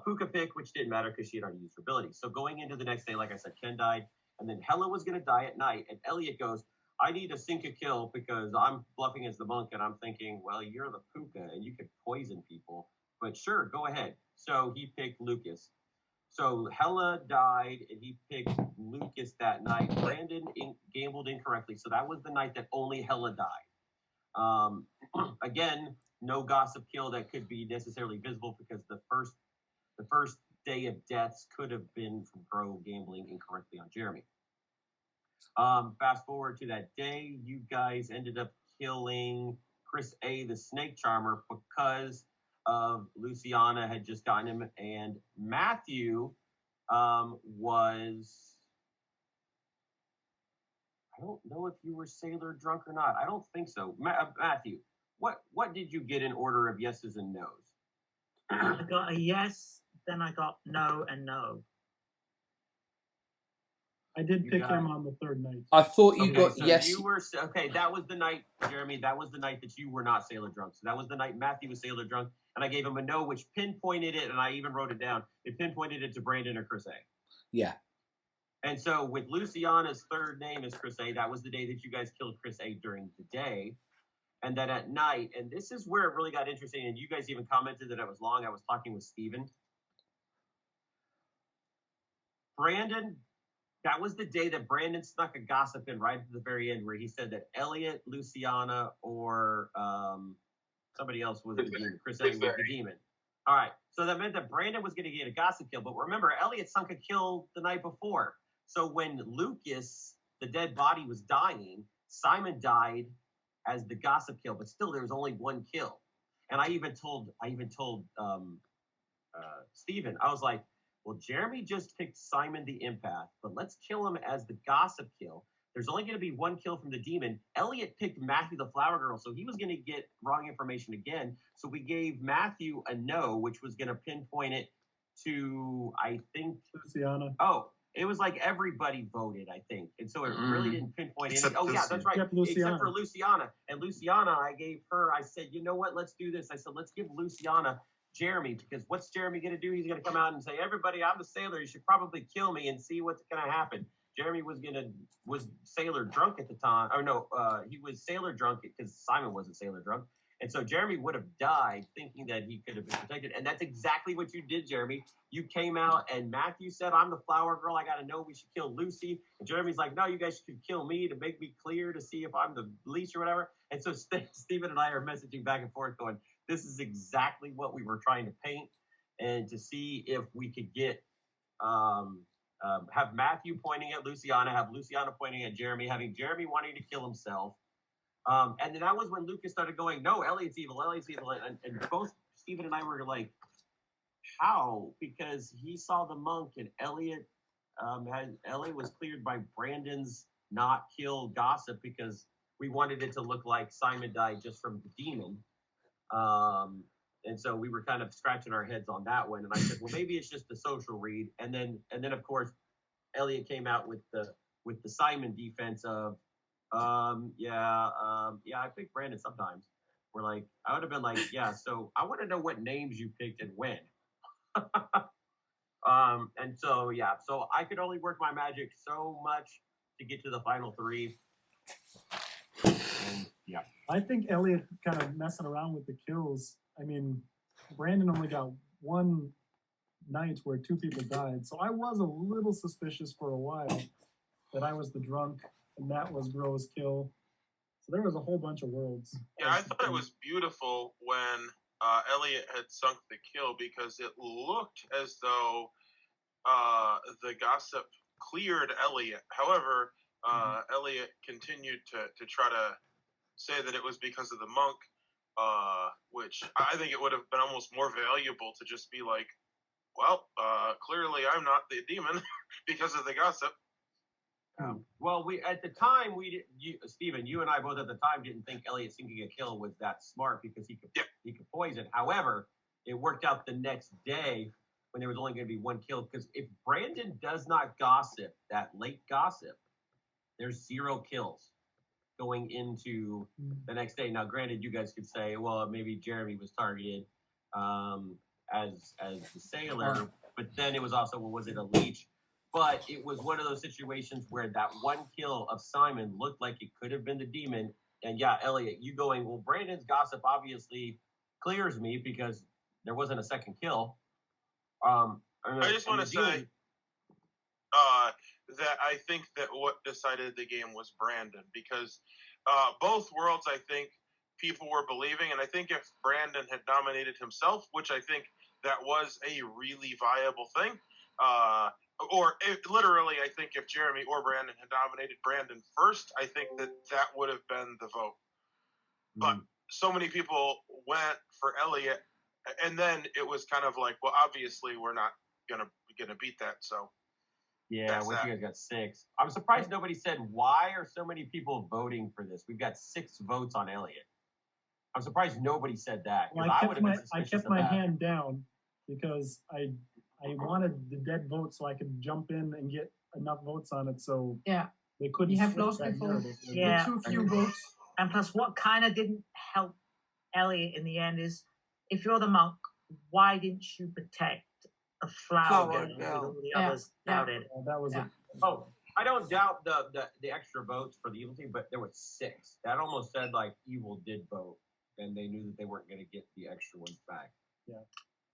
Puka pick, which didn't matter because she had already used her ability. So going into the next day, like I said, Ken died. And then Hella was going to die at night. And Elliot goes, I need to sink a kill because I'm bluffing as the monk. And I'm thinking, well, you're the Puka and you could poison people. But sure, go ahead. So he picked Lucas. So Hella died, and he picked Lucas that night. Brandon gambled incorrectly, so that was the night that only Hella died. Again, no gossip kill that could be necessarily visible because the first day of deaths could have been from Grove gambling incorrectly on Jeremy. Fast forward to that day, you guys ended up killing Chris A, the snake charmer, because of Luciana had just gotten him, and Matthew was, I don't know if you were sailor drunk or not. I don't think so. Matthew, what did you get in order of yeses and nos? I got a yes, then I got no and no. I did pick him on the third night. I thought you got so yes. You were okay. That was the night, Jeremy. That was the night that you were not sailor drunk. So that was the night Matthew was sailor drunk, and I gave him a no, which pinpointed it, and I even wrote it down. It pinpointed it to Brandon or Chris A. Yeah. And so with Luciana's third name is Chris A, that was the day that you guys killed Chris A during the day. And then at night, and this is where it really got interesting, and you guys even commented that it was long. I was talking with Steven. Brandon, that was the day that Brandon snuck a gossip in right at the very end where he said that Elliot, Luciana, or somebody else was the demon. Chris A was the demon. All right. So that meant that Brandon was going to get a gossip kill. But remember, Elliot sunk a kill the night before. So when Lucas, the dead body, was dying, Simon died as the gossip kill. But still, there was only one kill. And I even told Steven, I was like, well, Jeremy just picked Simon the empath, but let's kill him as the gossip kill. There's only going to be one kill from the demon. Elliot picked Matthew the flower girl, so he was going to get wrong information again. So we gave Matthew a no, which was going to pinpoint it to, I think, Luciana. Oh, it was like everybody voted, I think. And so it really didn't pinpoint anything. Oh, yeah, that's right. Except for Luciana. And Luciana, I said, you know what, let's do this. I said, let's give Luciana Jeremy, because what's Jeremy going to do? He's going to come out and say, everybody, I'm the sailor. You should probably kill me and see what's going to happen. Jeremy was sailor drunk at the time. Or no, he was sailor drunk because Simon wasn't sailor drunk. And so Jeremy would have died thinking that he could have been protected. And that's exactly what you did, Jeremy. You came out and Matthew said, I'm the flower girl. I got to know we should kill Lucy. And Jeremy's like, no, you guys should kill me to make me clear to see if I'm the leech or whatever. And so Stephen and I are messaging back and forth going, this is exactly what we were trying to paint and to see if we could get, have Matthew pointing at Luciana, have Luciana pointing at Jeremy, having Jeremy wanting to kill himself. And then that was when Lucas started going, no, Elliot's evil. And both Steven and I were like, how? Because he saw the monk and Elliot was cleared by Brandon's not kill gossip because we wanted it to look like Simon died just from the demon. And so we were kind of scratching our heads on that one. And I said, well, maybe it's just the social read. And then of course, Elliot came out with the Simon defense of, I pick Brandon sometimes. We're like, I would have been like, yeah, so I want to know what names you picked and when. And so I could only work my magic so much to get to the final three. And yeah. I think Elliot kind of messing around with the kills. I mean, Brandon only got one night where 2 people died, so I was a little suspicious for a while that I was the drunk and that was Gro's kill. So there was a whole bunch of worlds. Yeah, I thought it was beautiful when Elliot had sunk the kill because it looked as though the gossip cleared Elliot. However, Elliot continued to try to say that it was because of the monk, which I think it would have been almost more valuable to just be like, well, clearly I'm not the demon because of the gossip. Well, we at the time Stephen, you and I both at the time didn't think Elliot sinking a kill was that smart because he could poison. However, it worked out the next day when there was only going to be 1 kill because if Brandon does not gossip that late gossip, there's 0 kills going into the next day. Now, granted, you guys could say, well, maybe Jeremy was targeted as the sailor, but then it was also, well, was it a leech? But it was one of those situations where that 1 kill of Simon looked like it could have been the demon. And yeah, Elliot, you going, well, Brandon's gossip obviously clears me because there wasn't a second kill. I just want to say that I think that what decided the game was Brandon because both worlds, I think, people were believing. And I think if Brandon had nominated himself, which I think that was a really viable thing, literally, I think if Jeremy or Brandon had nominated Brandon first, I think that would have been the vote. But so many people went for Elliot, and then it was kind of like, well, obviously we're not gonna beat that. So yeah, you guys got 6. I'm surprised nobody said why are so many people voting for this. We've got 6 votes on Elliot. I'm surprised nobody said that. Well, I kept my hand down because I wanted the dead vote so I could jump in and get enough votes on it. So they couldn't. You have switch lost that before. narrative. Yeah. Too few votes. And plus, what kind of didn't help Elliot in the end is, if you're the monk, why didn't you protect a flower girl with all the others doubted? That was I don't doubt the extra votes for the evil team, but there were 6. That almost said like evil did vote, and they knew that they weren't going to get the extra ones back. Yeah.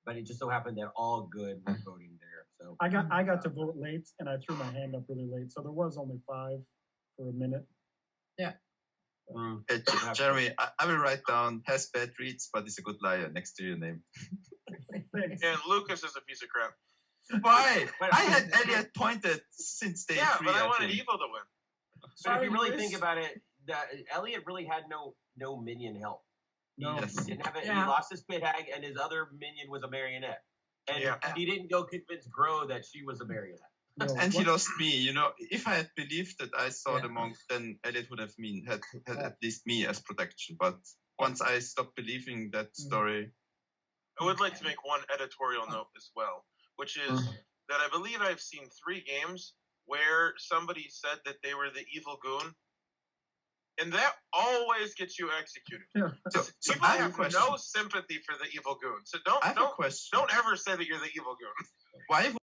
But it just so happened that all good were voting there. So I got to vote late, and I threw my hand up really late, so there was only 5 for a minute. Yeah. Jeremy, I will write down has bad reads, but is a good liar next to your name. And Lucas is a piece of crap. Why? I had Elliot pointed since day 3. Yeah, but I wanted evil to win. But if you really think about it, that Elliot really had no minion help. No. He didn't have it. He lost his pit hag, and his other minion was a marionette. And he didn't go convince Gro that she was a marionette. No, and he lost me. If I had believed that I saw the monk, then Elliot would have had at least me as protection. But once I stopped believing that story, I would like to make one editorial note as well, which is that I believe I've seen 3 games where somebody said that they were the evil goon, and that always gets you executed. So people I have have a question. no sympathy for the evil goon. So don't ever say that you're the evil goon. Why